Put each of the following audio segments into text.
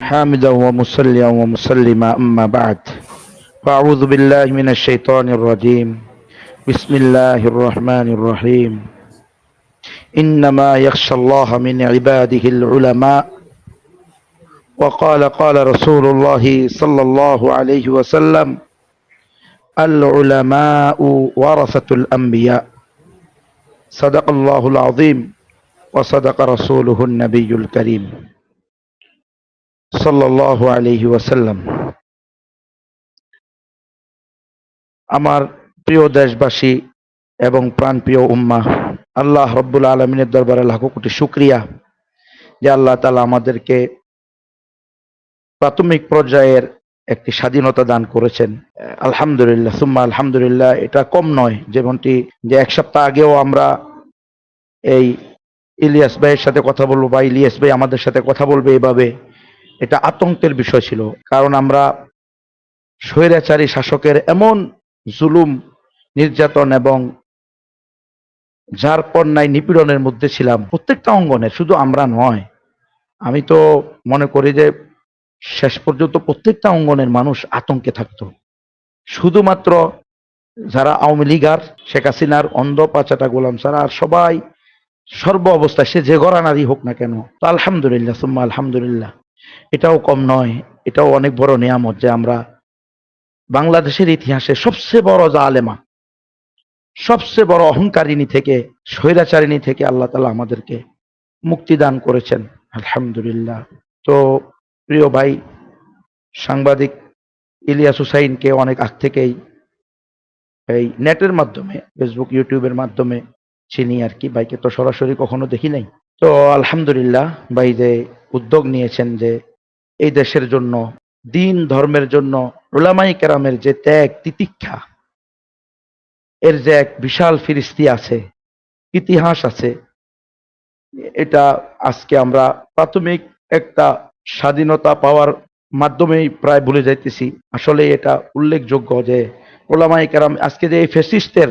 حامدا ومصليا ومسلما أما بعد فأعوذ بالله من الشيطان الرجيم بسم الله الرحمن الرحيم إنما يخشى الله من عباده العلماء وقال رسول الله صلى الله عليه وسلم العلماء ورثة الأنبياء صدق الله العظيم وصدق رسوله النبي الكريم সাল্লাল্লাহু আলাইহি ওয়াসাল্লাম। আমার প্রিয় দেশবাসী এবং প্রাণপ্রিয় উম্মাহ, আল্লাহ রব্বুল আলমিনের দরবারে লাখো কোটি শুকরিয়া যে আল্লাহ তাআলা আমাদেরকে প্রাথমিক পর্যায়ের একটি স্বাধীনতা দান করেছেন। আলহামদুলিল্লাহ সুম্মা আলহামদুলিল্লাহ। এটা কম নয়, যেমনটি যে এক সপ্তাহ আগেও আমরা এই ইলিয়াস ভাইয়ের সাথে কথা বলবো বা ইলিয়াস ভাই আমাদের সাথে কথা বলবে, এভাবে এটা আতঙ্কের বিষয় ছিল। কারণ আমরা স্বৈরাচারী শাসকের এমন জুলুম, নির্যাতন এবং যার পণ্যায় নিপীড়নের মধ্যে ছিলাম প্রত্যেকটা অঙ্গনে, শুধু আমরা নয়। আমি তো মনে করি যে শেষ পর্যন্ত প্রত্যেকটা অঙ্গনের মানুষ আতঙ্কে থাকতো। শুধুমাত্র যারা আওয়ামী লীগার, শেখ হাসিনার অন্ধ পাচাটা গোলাম ছাড়া আর সবাই সর্ব অবস্থায়, সে যে ঘরানারই হোক না কেন। তো আলহামদুলিল্লাহ সুম্মা আলহামদুলিল্লাহ। এটাও কম নয়, এটাও অনেক বড় নিয়ামত যে আমরা বাংলাদেশের ইতিহাসে সবচেয়ে বড় জালেমা, সবচেয়ে বড় অহংকারিণী থেকে, স্বৈরাচারিণী থেকে আল্লাহ তাআলা আমাদেরকে মুক্তি দান করেছেন, আলহামদুলিল্লাহ। তো প্রিয় ভাই সাংবাদিক ইলিয়াস হুসাইনকে অনেক আগ থেকেই এই নেটের মাধ্যমে, ফেসবুক ইউটিউবের মাধ্যমে চিনি আর কি। ভাইকে তো সরাসরি কখনো দেখি নাই। তো আলহামদুলিল্লাহ ভাই যে উদ্যোগ নিয়েছেন যে এই দেশের জন্য, দিন ধর্মের জন্য উলামায়ে কেরামের যে ত্যাগ তিতিক্ষা, এর যে এক বিশাল ফিরিস্তি আছে, ইতিহাস আছে, এটা আজকে আমরা প্রাথমিক একটা স্বাধীনতা পাওয়ার মাধ্যমেই প্রায় ভুলে যাইতেছি। আসলে এটা উল্লেখযোগ্য যে উলামায়ে কেরাম আজকে যে এই ফ্যাসিস্টের,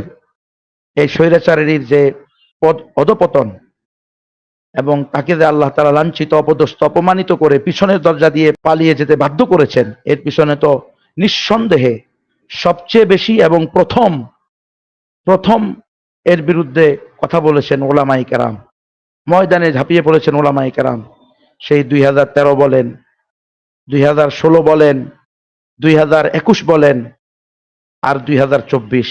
এই স্বৈরাচারের যে অধপতন, এবং তাকে যে আল্লাহ তাআলা লাঞ্ছিত, অপদস্থ, অপমানিত করে পিছনের দরজা দিয়ে পালিয়ে যেতে বাধ্য করেছেন, এর পিছনে তো নিঃসন্দেহে সবচেয়ে বেশি এবং প্রথম এর বিরুদ্ধে কথা বলেছেন ওলামায়ে কেরাম, ময়দানে ঝাঁপিয়ে পড়েছেন ওলামায়ে কেরাম। সেই 2013 বলেন, 2016 বলেন, 2021 বলেন, আর 2024।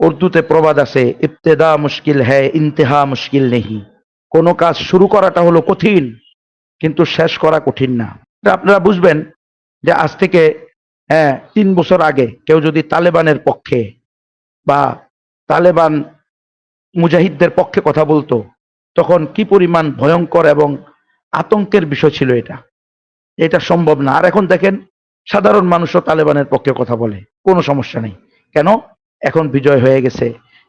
উর্দুতে প্রবাদ আছে, ইবতেদা মুশকিল হ্যায় ইন্তেহা মুশকিল নেহি। কোনো কাজ শুরু করাটা হলো কঠিন, কিন্তু শেষ করা কঠিন না। আপনারা বুঝবেন যে আজ থেকে 3 বছর আগে কেউ যদি তালেবানের পক্ষে বা তালেবান মুজাহিদদের পক্ষে কথা বলতো, তখন কি পরিমাণ ভয়ঙ্কর এবং আতঙ্কের বিষয় ছিল এটা সম্ভব না। আর এখন দেখেন সাধারণ মানুষও তালেবানের পক্ষে কথা বলে, কোনো সমস্যা নেই। কেন? এখন বিজয় হয়ে গেছে।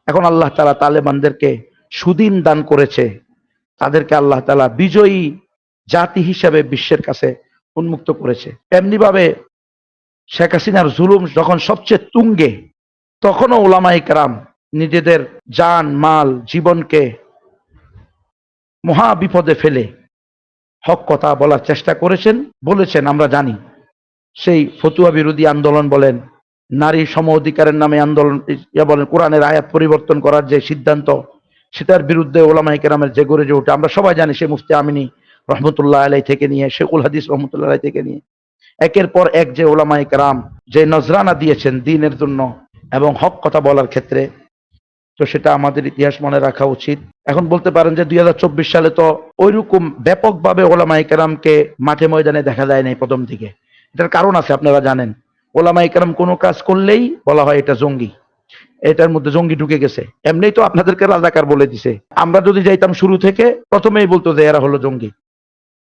এখন আল্লাহ তাআলা তালেবানদেরকে সুদিন দান করেছে, তাদেরকে আল্লাহ তাআলা বিজয়ী জাতি হিসেবে বিশ্বের কাছে উন্মুক্ত করেছে। এমনি ভাবে শেখ হাসিনার জুলুম যখন সবচেয়ে তুঙ্গে, তখনও উলামায়ে কেরাম নিজেদের জান মাল জীবনকে মহা বিপদে ফেলে হক কথা বলার চেষ্টা করেছেন, বলেছেন। আমরা জানি সেই ফতুয়া বিরোধী আন্দোলন বলেন, নারী সম অধিকারের নামে আন্দোলন বলেন, কোরআনের আয়াত পরিবর্তন করার যে সিদ্ধান্ত, সেটার বিরুদ্ধে ওলামায়ে কেরামের যে গড়ে ওঠে আমরা সবাই জানি। সে মুফতি আমিনী রহমতুল্লাহ আলাইহি থেকে নিয়ে, শেখুল হাদিস রহমতুল্লাহ আলাইহি থেকে নিয়ে একের পর এক যে ওলামায়ে কেরাম যে নজরানা দিয়েছেন দ্বীনের জন্য এবং হক কথা বলার ক্ষেত্রে, তো সেটা আমাদের ইতিহাস মনে রাখা উচিত। এখন বলতে পারেন যে 2024 সালে তো ওইরকম ব্যাপকভাবে ওলামায়ে কেরামকে মাঠে ময়দানে দেখা যায় নাই প্রথম দিকে। এটার কারণ আছে, আপনারা জানেন। ওলামায়ে কেরাম কোনো কাজ করলেই বলা হয় এটা জঙ্গি, এটার মধ্যে জঙ্গি ঢুকে গেছে। এমনি তো আপনাদেরকে রাজাকার বলে দিছে। আমরা যদি যাইতাম শুরু থেকে, প্রথমেই বলতো যে এরা হলো জঙ্গি।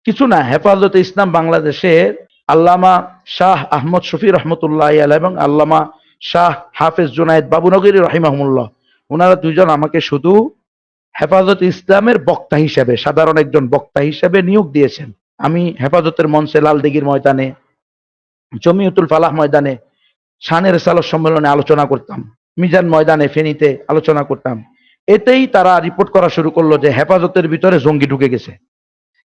কিছু না, হেফাজতে ইসলাম বাংলাদেশের আল্লামা শাহ আহমদ শফি রহমতুল্লাহ আলাইহি এবং আল্লামা শাহ হাফেজ জুনায়েদ বাবুনগরী রহিমাহুল্লাহ, ওনারা দুইজন আমাকে শুধু হেফাজত ইসলামের বক্তা হিসেবে, সাধারণ একজন বক্তা হিসেবে নিয়োগ দিয়েছেন। আমি হেফাজতের মঞ্চে লালদিঘির ময়দানে, জমিয়তুল ফালাহ ময়দানে, শানের রিসালাত সম্মেলনে আলোচনা করতাম, মিজান ময়দানে ফেনীতে আলোচনা করতাম। এতেই তারা রিপোর্ট করা শুরু করলো যে হেফাজতের ভিতরে জঙ্গি ঢুকে গেছে।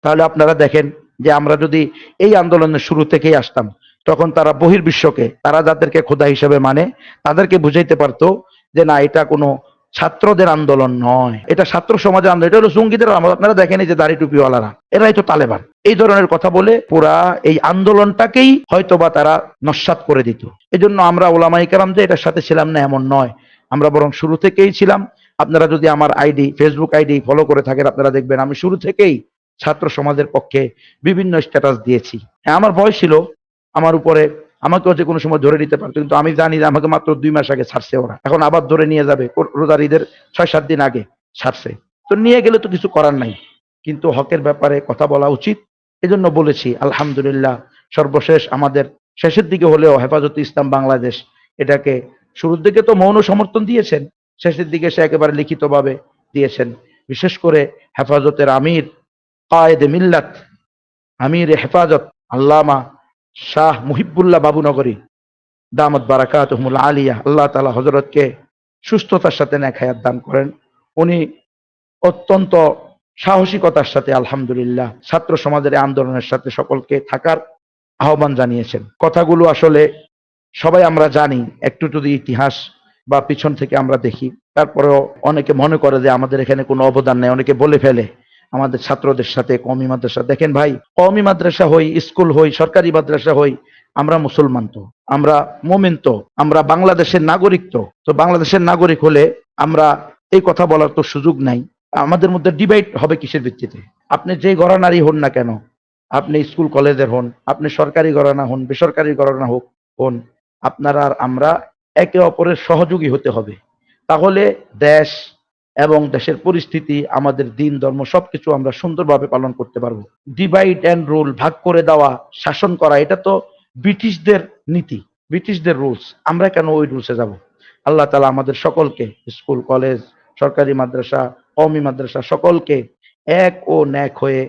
তাহলে আপনারা দেখেন যে আমরা যদি এই আন্দোলনের শুরু থেকেই আসতাম, তখন তারা বহির্বিশ্বকে, তারা যাদেরকে খোদা হিসেবে মানে, তাদেরকে বুঝাইতে পারতো যে না, এটা কোনো ছাত্রদের আন্দোলন নয়, এটা ছাত্র সমাজের আন্দোলন, এটা হলো জঙ্গিদের আন্দোলন। আপনারা দেখেনি যে দাড়ি টুপিওয়ালারা, এরাই তো তালেবান। এই ধরনের কথা বলে পুরা এই আন্দোলনটাকেই হয়তোবা তারা নস্যাৎ করে দিত। এজন্য আমরা ওলামায়ে কেরাম যে এটার সাথে ছিলাম না এমন নয়, আমরা বরং শুরু থেকেই ছিলাম। আপনারা যদি আমার আইডি, ফেসবুক আইডি ফলো করে থাকেন, আপনারা দেখবেন আমি শুরু থেকেই ছাত্র সমাজের পক্ষে বিভিন্ন স্ট্যাটাস দিয়েছি। হ্যাঁ, আমার ভয় ছিল আমার উপরে, আমাকেও যে কোনো সময় ধরে নিতে পারতো, কিন্তু আমি জানি যে আমাকে মাত্র 2 মাস আগে ছাড়ছে ওরা, এখন আবার ধরে নিয়ে যাবে। রোজার ঈদের 6-7 দিন আগে ছাড়ছে, তো নিয়ে গেলে তো কিছু করার নাই, কিন্তু হকের ব্যাপারে কথা বলা উচিত। এজন্য বলেছি আলহামদুলিল্লাহ, সর্বশেষ আমাদের শেষের দিকে হলেও হেফাজতে ইসলাম বাংলাদেশ এটাকে, শুরুর দিকে তো মৌন সমর্থন দিয়েছেন, শেষের দিকে সে একেবারে লিখিতভাবে দিয়েছেন। বিশেষ করে হেফাজতের আমির, কায়েদে মিল্লাত, আমির হেফাজত আল্লামা শাহ মুহিবুল্লাহ বাবুনগরী দামাত বারাকাতুহুমুল আলিয়া, আল্লাহ তাআলা হযরতকে সুস্থতার সাথে নেক হায়াত দান করেন। উনি অত্যন্ত সাহসিকতার সাথে আলহামদুলিল্লাহ ছাত্র সমাজের আন্দোলনের সাথে সকলকে থাকার আহ্বান জানিয়েছেন। কথাগুলো আসলে সবাই আমরা জানি, একটু যদি ইতিহাস বা পিছন থেকে আমরা দেখি, তারপরেও অনেকে মনে করে যে আমাদের এখানে কোনো অবদান নেই। অনেকে বলে ফেলে আমাদের ছাত্রদের সাথে কওমি মাদ্রাসা। দেখেন ভাই, কওমি মাদ্রাসা হই, স্কুল হই, সরকারি মাদ্রাসা হই, আমরা মুসলমান তো, আমরা মুমিন তো, আমরা বাংলাদেশের নাগরিক তো। তো বাংলাদেশের নাগরিক হলে আমরা এই কথা বলার তো সুযোগ নাই। আমাদের মধ্যে ডিবেট হবে কিসের ভিত্তিতে? আপনি যে ঘরানারই হন না কেন, আপনি স্কুল কলেজের হন, আপনি সরকারি ঘরানা হন, বেসরকারি ঘরানা হোক হন, আপনারা আর আমরা একে অপরের সহযোগী হতে হবে। তাহলে দেশ এবং দেশের পরিস্থিতি, আমাদের দিন ধর্ম সবকিছু আমরা সুন্দরভাবে পালন করতে পারবো। ডিভাইড অ্যান্ড রুল, ভাগ করে দেওয়া, শাসন করা, এটা তো ব্রিটিশদের নীতি, ব্রিটিশদের রুলস। আমরা কেন ওই রুলসে যাব? আল্লাহ তাআলা আমাদের সকলকে, স্কুল কলেজ, সরকারি মাদ্রাসা, কওমি মাদ্রাসা, সকলকে এক ও ন্যাক হয়ে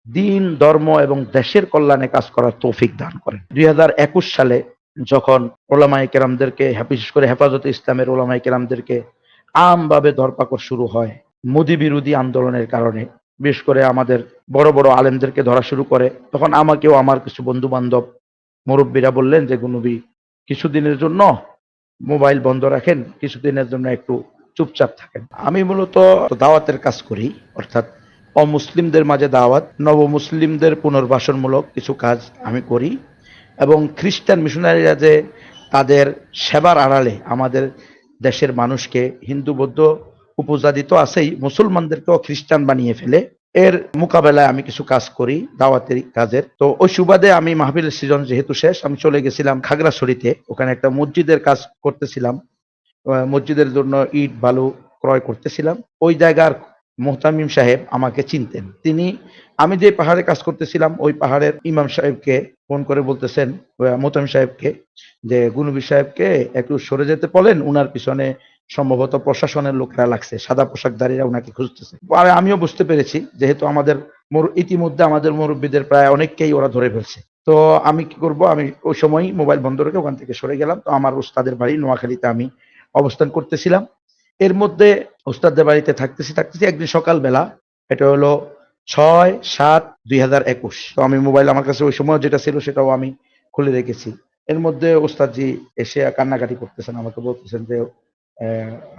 দিন ধর্ম এবং দেশের কল্যাণে কাজ করার তৌফিক দান করেন। 2021 সালে যখন ওলামায়ে কেরামদেরকে, বিশেষ করে হেফাজতে ইসলামের ওলামায়ে কেরামদেরকে আমভাবে ধরপাকড় শুরু হয় মোদি বিরোধী আন্দোলনের কারণে, বিশেষ করে আমাদের বড় বড় আলেমদেরকে ধরা শুরু করে, তখন আমাকেও আমার কিছু বন্ধু বান্ধব মুরব্বীরা বললেন যে গুনবী, কিছুদিনের জন্য মোবাইল বন্ধ রাখেন, কিছুদিনের জন্য একটু চুপচাপ থাকেন। আমি মূলত দাওয়াতের কাজ করি, অর্থাৎ অমুসলিমদের মাঝে দাওয়াত, নবমুসলিমদের পুনর্বাসনমূলক কিছু কাজ আমি করি, এবং খ্রিস্টান মিশনারিরা যে তাদের সেবার আড়ালে আমাদের দেশের মানুষকে, হিন্দু বৌদ্ধ উপজাতি তো আছেই, মুসলমানদেরকেও খ্রিস্টান বানিয়ে ফেলে, এর মোকাবেলায় আমি কিছু কাজ করি, দাওয়াতের কাজের। তো ওই সুবাদে আমি মাহফিলের সিজন যেহেতু শেষ, আমি চলে গেছিলাম খাগড়াছড়িতে, ওখানে একটা মসজিদের কাজ করতেছিলাম, মসজিদের জন্য ইট বালু ক্রয় করতেছিলাম। ওই জায়গার মোহতামিম সাহেব আমাকে চিনতেন। তিনি, আমি যে পাহাড়ে কাজ করতেছিলাম ওই পাহাড়ের ইমাম সাহেবকে ফোন করে বলতেছেন, মোহতামিম সাহেবকে, যে গুনবী সাহেবকে একটু সরে যেতে বলেন, উনার পিছনে সম্ভবত প্রশাসনের লোকরা লাগছে, সাদা পোশাকধারীরা উনাকে খুঁজতেছে। আর আমিও বুঝতে পেরেছি, যেহেতু আমাদের ইতিমধ্যে আমাদের মুরব্বীদের প্রায় অনেককেই ওরা ধরে ফেলছে। তো আমি কি করব, আমি ওই সময় মোবাইল বন্ধ রেখে ওখান থেকে সরে গেলাম। তো আমার উস্তাদের বাড়ি নোয়াখালীতে আমি অবস্থান করতেছিলাম। এর মধ্যে উস্তাদের বাড়িতে থাকতেছি থাকতেছি একদিন সকালবেলা, এটা হলো 6/7/2021, তো আমি মোবাইল আমার কাছে ওই সময় যেটা ছিল সেটাও আমি খুলে রেখেছি। এর মধ্যে ওস্তাদজি এসে কান্নাকাটি করতেছেন, আমাকে বলতেছেন যে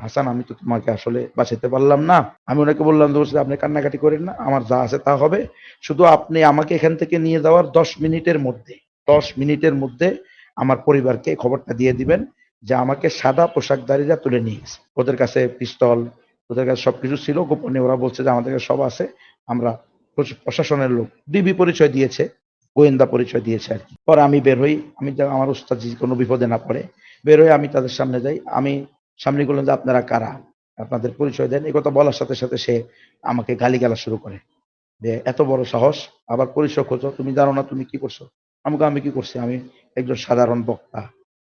হাসান, আমি তো তোমাকে আসলে বাঁচাতে পারলাম না। আমি ওনাকে বললাম যে আপনি কান্নাকাটি করেন না, আমার যা আছে তা হবে, শুধু আপনি আমাকে এখান থেকে নিয়ে যাওয়ার 10 মিনিটের মধ্যে আমার পরিবারকে খবরটা দিয়ে দিবেন যে আমাকে সাদা পোশাকধারীরা তুলে নিয়ে গেছে। ওদের কাছে পিস্তল, ওদের কাছে সবকিছু ছিল গোপনে, ওরা বলছে যে আমাদের কাছে সব আছে, আমরা প্রশাসনের লোক, ডিবি পরিচয় দিয়েছে, গোয়েন্দা পরিচয় দিয়েছে আর কি। পরে আমি বের হই, আমি আমার উস্তাদ জি কোনো বিপদে না পড়ে বের হয়ে আমি তাদের সামনে যাই। আমি সামনে বললাম যে আপনারা কারা, আপনাদের পরিচয় দেন। এই কথা বলার সাথে সাথে সে আমাকে গালিগালাজ শুরু করে, যে এত বড় সাহস, আবার পরিচয় খোঁজো, তুমি জানো না তুমি কি করছো? আমি কি করছি? আমি একজন সাধারণ বক্তা,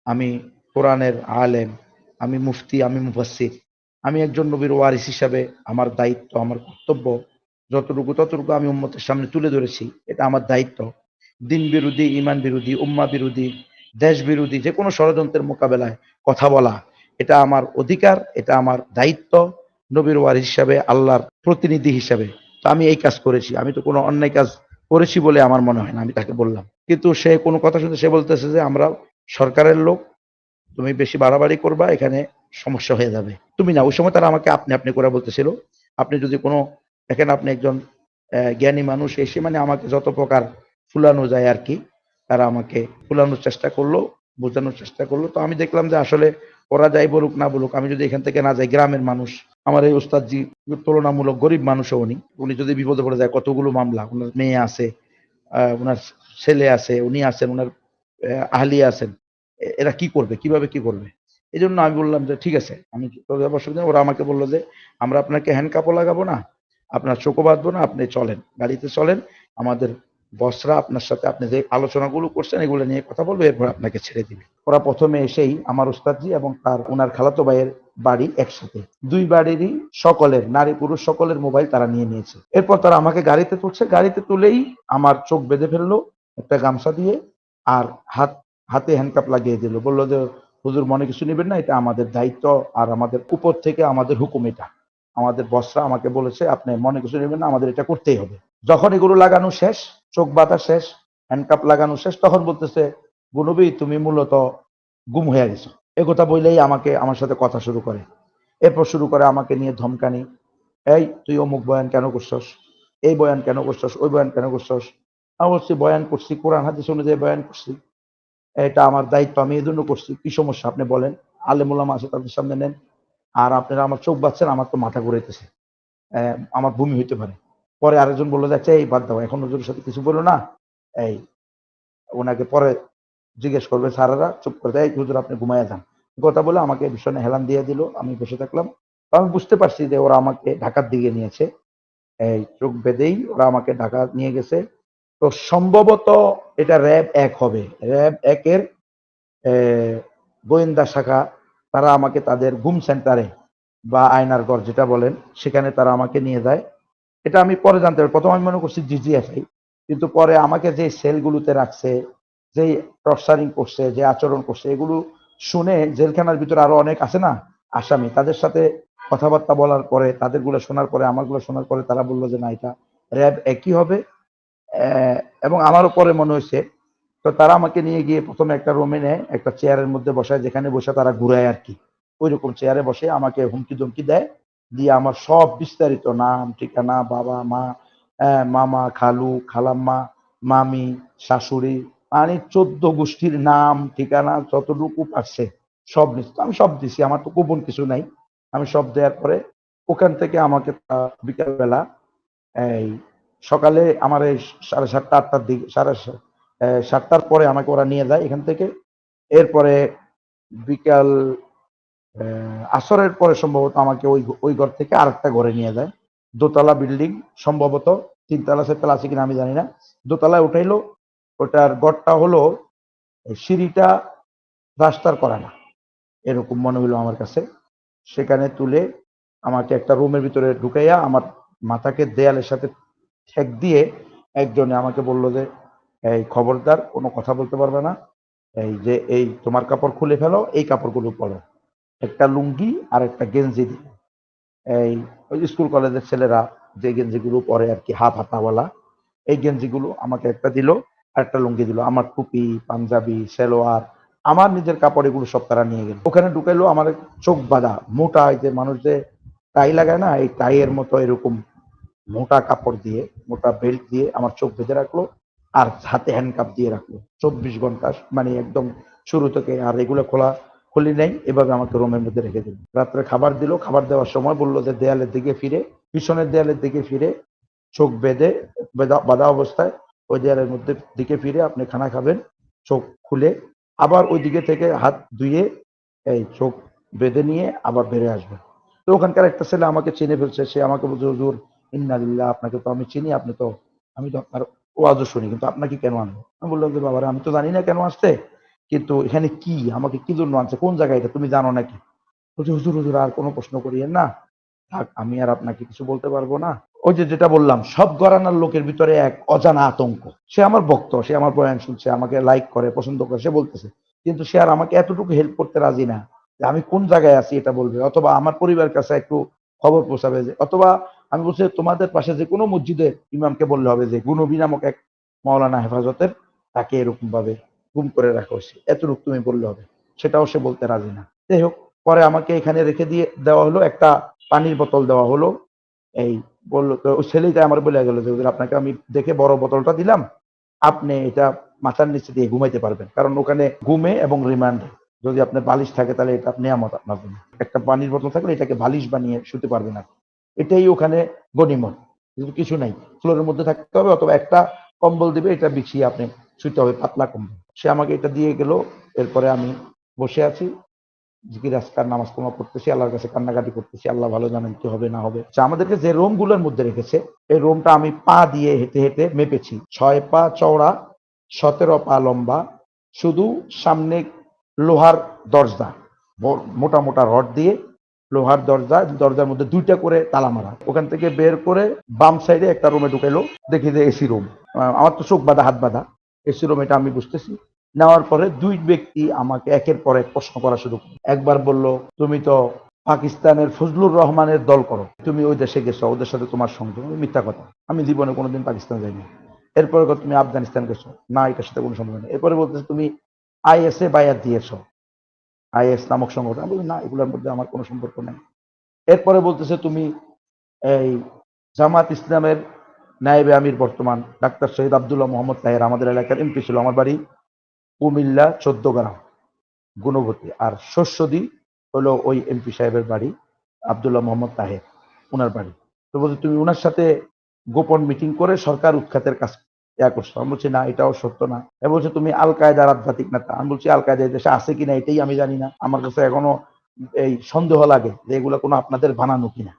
আমি কোরআনের আলেম, আমি মুফতি, আমি মুফাসসির, আমি একজন নবীর ওয়ারিস হিসাবে আমার দায়িত্ব, আমার কর্তব্য ততটুকু আমি উম্মতের সামনে তুলে ধরেছি, এটা আমার দায়িত্ব। দিন বিরোধী, ইমান বিরোধী, উম্মা বিরোধী, দেশ বিরোধী যে কোনো ষড়যন্ত্রের মোকাবেলায় কথা বলা, এটা আমার অধিকার, এটা আমার দায়িত্ব নবীর ওয়ারিস হিসাবে, আল্লাহর প্রতিনিধি হিসাবে। তো আমি এই কাজ করেছি, আমি তো কোনো অন্যায় কাজ করেছি বলে আমার মনে হয় না, আমি তাকে বললাম। কিন্তু সে কোনো কথা শুনতে সে বলতেছে যে আমরা সরকারের লোক, তুমি বেশি বাড়াবাড়ি করবা, এখানে সমস্যা হয়ে যাবে। তুমি না, ওই সময় তারা আমাকে আপনি আপনি করে বলতেছিল। আপনি যদি কোনো, দেখেন আপনি একজন জ্ঞানী মানুষ, এসে মানে আমাকে যত প্রকার ফুলানো যায় আর কি, তারা আমাকে ফুলানোর চেষ্টা করলো, বোঝানোর চেষ্টা করলো। তো আমি দেখলাম যে আসলে ওরা যাই বলুক না বলুক, আমি যদি এখান থেকে না যাই, গ্রামের মানুষ, আমার এই ওস্তাদজি তুলনামূলক গরিব মানুষও উনি, উনি যদি বিপদে পড়ে যায়, কতগুলো মামলা, ওনার মেয়ে আছে, উনার ছেলে আছে, উনি আছেন, উনার আহলি আছেন, এরা কি করবে, কিভাবে কি করবে? এই জন্য আমি বললাম যে ঠিক আছে, আমি অসুবিধা নেই। ওরা আমাকে বললো যে আমরা আপনাকে হ্যান্ডকাপও লাগাবো না, আপনার চোখও বাঁধবো না, আপনি চলেন, গাড়িতে চলেন, আমাদের বসরা আপনার সাথে আপনি যে আলোচনাগুলো করছেন এগুলো নিয়ে কথা বলবো, এরপর আপনাকে ছেড়ে দিবে। ওরা প্রথমে এসেই আমার উস্তাদজি এবং তার ওনার খালাতো ভাইয়ের বাড়ি একসাথে, দুই বাড়িরই সকলের, নারী পুরুষ সকলের মোবাইল তারা নিয়ে নিয়েছে। এরপর তারা আমাকে গাড়িতে তুলছে, গাড়িতে তুলেই আমার চোখ বেঁধে ফেললো একটা গামছা দিয়ে, আর হাতে হ্যান্ডকাপ লাগিয়ে দিল, বললো যে হুজুর মনে কিছু নেবেন না, এটা আমাদের দায়িত্ব, আর আমাদের উপর থেকে আমাদের হুকুম, এটা আমাদের বসরা আমাকে বলেছে, আপনি মনে কিছু নেবেন না, আমাদের এটা করতেই হবে। যখন এগুলো লাগানো শেষ, চোখ বাঁধা শেষ, হ্যান্ডকাপ লাগানো শেষ, তখন বলতেছে গুনবী তুমি মূলত গুম হয়ে গেছো। একথা বললেই আমাকে, আমার সাথে কথা শুরু করে। এরপর শুরু করে আমাকে নিয়ে ধমকানি, এই তুই অমুক বয়ান কেন করছস, এই বয়ান কেন করছস, ওই বয়ান কেন করছস। আমি বলছি বয়ান করছি, কোরআন হাদিস অনুযায়ী বয়ান করছি, এটা আমার দায়িত্ব, আমি এই জন্য করছি, কি সমস্যা আপনি বলেন, আলেম ওলামা আছে তাদের সামনে নেন। আর আপনারা আমার চোখ বাঁধছেন, আমার তো মাথা ঘুরাইতেছে, আমার বমি হইতে পারে। পরে আরেকজন বললো যাচ্ছে এই বাদ দাও, এখন হুজুরের সাথে কিছু বলো না, এই ওনাকে পরে জিজ্ঞেস করবে স্যারেরা, চুপ করে দেয়, হুজুর আপনি ঘুমাইয়া যান। কথা বলে আমাকে ভীষণ হেলান দিয়ে দিল, আমি বসে থাকলাম। তো আমি বুঝতে পারছি যে ওরা আমাকে ঢাকার দিকে নিয়েছে, এই চোখ বেঁধেই ওরা আমাকে ঢাকা নিয়ে গেছে। তো সম্ভবত এটা র্যাব 1 হবে, র্যাব 1-এর গোয়েন্দা শাখা, তারা আমাকে তাদের গুম সেন্টারে বা আয়নার ঘর যেটা বলেন, সেখানে তারা আমাকে নিয়ে যায়। এটা আমি পরে জানতে পারি, প্রথম আমি মনে করছি জিজিএফআই, কিন্তু পরে আমাকে যে সেলগুলোতে রাখছে, যে টর্চারিং করছে, যে আচরণ করছে, এগুলো শুনে জেলখানার ভিতরে আরো অনেক আছে না আসামি, তাদের সাথে কথাবার্তা বলার পরে, তাদেরগুলো শোনার পরে, আমারগুলো শোনার পরে তারা বললো যে না, এটা র্যাব 1-ই হবে। এবং আমারও পরে মনে হয়েছে। তো তারা আমাকে নিয়ে গিয়ে প্রথমে একটা রুমে নেয়, একটা চেয়ারের মধ্যে বসায়, যেখানে বসে তারা ঘুরায় আর কি, ওই রকম চেয়ারে বসে আমাকে হুমকি ধমকি দেয়, দিয়ে আমার সব বিস্তারিত নাম ঠিকানা, বাবা মা, মামা খালু খালাম্মা, মামি শাশুড়ি, মানে 14 গোষ্ঠীর নাম ঠিকানা যতটুকু পারছে সব নিচ্ছে। আমি সব দিছি, আমার তো গোপন কিছু নাই। আমি সব দেওয়ার পরে ওখান থেকে আমাকে বিকালবেলা, এই সকালে আমার এই 7:30-8টার দিকে, 7টার পরে আমাকে ওরা নিয়ে যায় এখান থেকে। এরপরে বিকাল আসরের পরে সম্ভবত আমাকে ওই ঘর থেকে আরেকটা ঘরে নিয়ে যায়, দোতলা বিল্ডিং, সম্ভবত 3তলা 4তলা আছে কিনা আমি জানি না। দোতলায় উঠাইলো, ওটার ঘরটা হলো সিঁড়িটা রাস্তার করা না, এরকম মনে হলো আমার কাছে। সেখানে তুলে আমাকে একটা রুমের ভিতরে ঢুকাইয়া আমার মাথাকে দেয়ালের সাথে ঠেক দিয়ে একজনে আমাকে বললো যে এই খবরদার কোনো কথা বলতে পারবে না, এই যে এই তোমার কাপড় খুলে ফেলো, এই কাপড়গুলো পরো, একটা লুঙ্গি আর একটা গেঞ্জি দিল। এই ওই স্কুল কলেজের ছেলেরা যে গেঞ্জিগুলো পরে আর কি, হাফ হাতাওয়ালা, এই গেঞ্জিগুলো আমাকে একটা দিল, আর একটা লুঙ্গি দিল। আমার টুপি পাঞ্জাবি সেলোয়ার, আমার নিজের কাপড়, এগুলো সব তারা নিয়ে গেল। ওখানে ঢুকাইলো, আমার চোখ বাঁধা মোটা, এই যে মানুষ যে টাই লাগায় না, এই টাইয়ের মতো এরকম মোটা কাপড় দিয়ে, মোটা বেল্ট দিয়ে আমার চোখ বেঁধে রাখলো, আর হাতে হ্যান্ডকাপ দিয়ে রাখলো 24 ঘন্টা, মানে একদম শুরু থেকে। আর এগুলো খুলি নাই, এভাবে আমাকে রুমের মধ্যে রেখে দিল। রাত্রে খাবার দিল, খাবার দেওয়ার সময় বললো যে দেয়ালের দিকে ফিরে, পিছনের দেয়ালের দিকে ফিরে, চোখ বেঁধে বাঁধা অবস্থায় ওই দেয়ালের মধ্যে দিকে ফিরে আপনি খানা খাবেন, চোখ খুলে আবার ওই দিকে থেকে হাত ধুয়ে এই চোখ বেঁধে নিয়ে আবার বেড়ে আসবেন। তো ওখানকার একটা ছেলে আমাকে চিনে ফেলছে, সে আমাকে বলছে হুজুর ইন্নালিল্লাহ, আপনাকে তো আমি চিনি, আপনি তো, আমি তো আপনার ওয়াজও শুনি, কিন্তু আপনাকে কেন আনবো? আমি বললাম যে বাবারে আমি তো জানি না কেন আসতে, কিন্তু এখানে কি, আমাকে কি জন্য আনছে, কোন জায়গায় এটা তুমি জানো নাকি? বলছে হুজুর হুজুর আর কোনো প্রশ্ন করিয়েন না, থাক আমি আর আপনাকে কিছু বলতে পারবো না। ওই যে যেটা বললাম, সব ঘরানার লোকের ভিতরে এক অজানা আতঙ্ক। সে আমার ভক্ত, সে আমার বয়ান শুনছে, আমাকে লাইক করে, পছন্দ করে, সে বলতেছে, কিন্তু সে আর আমাকে এতটুকু হেল্প করতে রাজি না যে আমি কোন জায়গায় আছি এটা বলবে, অথবা আমার পরিবারের কাছে একটু খবর পৌঁছাবে যে, অথবা আমি বলছি তোমাদের পাশে যে কোনো মসজিদে ইমামকে বললে হবে যে গুনবী নামক এক মাওলানা হেফাজতের তাকে এরকম ভাবে গুম করে রাখা হয়েছে, এতটুকু তুমি বললে হবে। সেটাও সে বলতে রাজি না। যাই হোক, পরে আমাকে এখানে রেখে দিয়ে দেওয়া হলো, একটা পানির বোতল দেওয়া হলো। এই বললো তো ওই ছেলেটা আমার বলে গেল যে হুজুর আপনাকে আমি দেখে বড় বোতলটা দিলাম, আপনি এটা মাথার নিচে দিয়ে ঘুমাইতে পারবেন, কারণ ওখানে ঘুমে এবং রিমান্ডে যদি আপনার বালিশ থাকে তাহলে এটা নেয়ামত আপনার জন্য। একটা পানির বোতল থাকলে এটাকে বালিশ বানিয়ে শুতে পারবেন না। এটাই ওখানে গনিমত, কিন্তু কিছু নাই। ফ্লোরের মধ্যে থাকতে হবে, অথবা একটা কম্বল দিবে, এটা বিছিয়ে আপনি শুতে হবে, পাতলা কম্বল। সে আমাকে এটা দিয়ে গেল। এরপরে আমি বসে আছি, জিকির আজকার নামাজ কালাম পড়তেছি, আল্লাহর কাছে কান্নাকাটি করতেছি, আল্লাহ ভালো জানেন কি হবে না হবে। আচ্ছা, আমাদেরকে যে রুম গুলোর মধ্যে রেখেছে, এই রুমটা আমি পা দিয়ে হেঁটে হেঁটে মেপেছি। 6 পা চওড়া, 17 পা লম্বা, শুধু সামনে লোহার দরজা, মোটা মোটা রড দিয়ে লোহার দরজা, দরজার মধ্যে 2টা করে তালা মারা। ওখান থেকে বের করে বাম সাইডে একটা রুমে ঢুকাইলো, দেখি যে এসি রুম। আমার তো চোখ বাঁধা হাত বাঁধা। এসি রুম, এটা আমি বুঝতেছি। নেওয়ার পরে 2 ব্যক্তি আমাকে একের পর এক প্রশ্ন করা শুরু করলো। একবার বলল, তুমি তো পাকিস্তানের ফজলুর রহমানের দল করো, তুমি ওই দেশে গেছো, ওদের সাথে তোমার সংযোগ। মিথ্যা কথা, আমি জীবনে কোনোদিন পাকিস্তান যাইনি। এরপরে তুমি আফগানিস্তান গেছো, না এটার সাথে কোনো সম্পর্ক নেই। এরপরে বলতেছে তুমি আইএস এ বায়াত দিয়েছো, আইএস নামক সংগঠন। আমি বলি না, এগুলোর মধ্যে আমার কোনো সম্পর্ক নেই। এরপরে বলতেছে তুমি এই জামাত ইসলামের নায়েবে আমির বর্তমান ডাক্তার শহীদ আব্দুল্লাহ মোহাম্মদ তাহের আমাদের এলাকার এমপি ছিল। আমার বাড়ি কুমিল্লা 14 গ্রাম গুণবতী, আর শস্যদি হলো ওই এমপি সাহেবের বাড়ি, আব্দুল্লাহ মোহাম্মদ তাহের, ওনার বাড়ি। তো বলছে তুমি ওনার সাথে গোপন মিটিং করে সরকার উৎখাতের কাজ করছো। আমি বলছি না, এটাও সত্য না। এ বলছে তুমি আল কায়দার আধ্যাত্মিক নেতা। আমি বলছি আল কায়দা দেশে আছে কিনা এটাই আমি জানি না, আমার কাছে এখনো এই সন্দেহ লাগে যে এগুলো কোনো আপনাদের বানানো কিনা।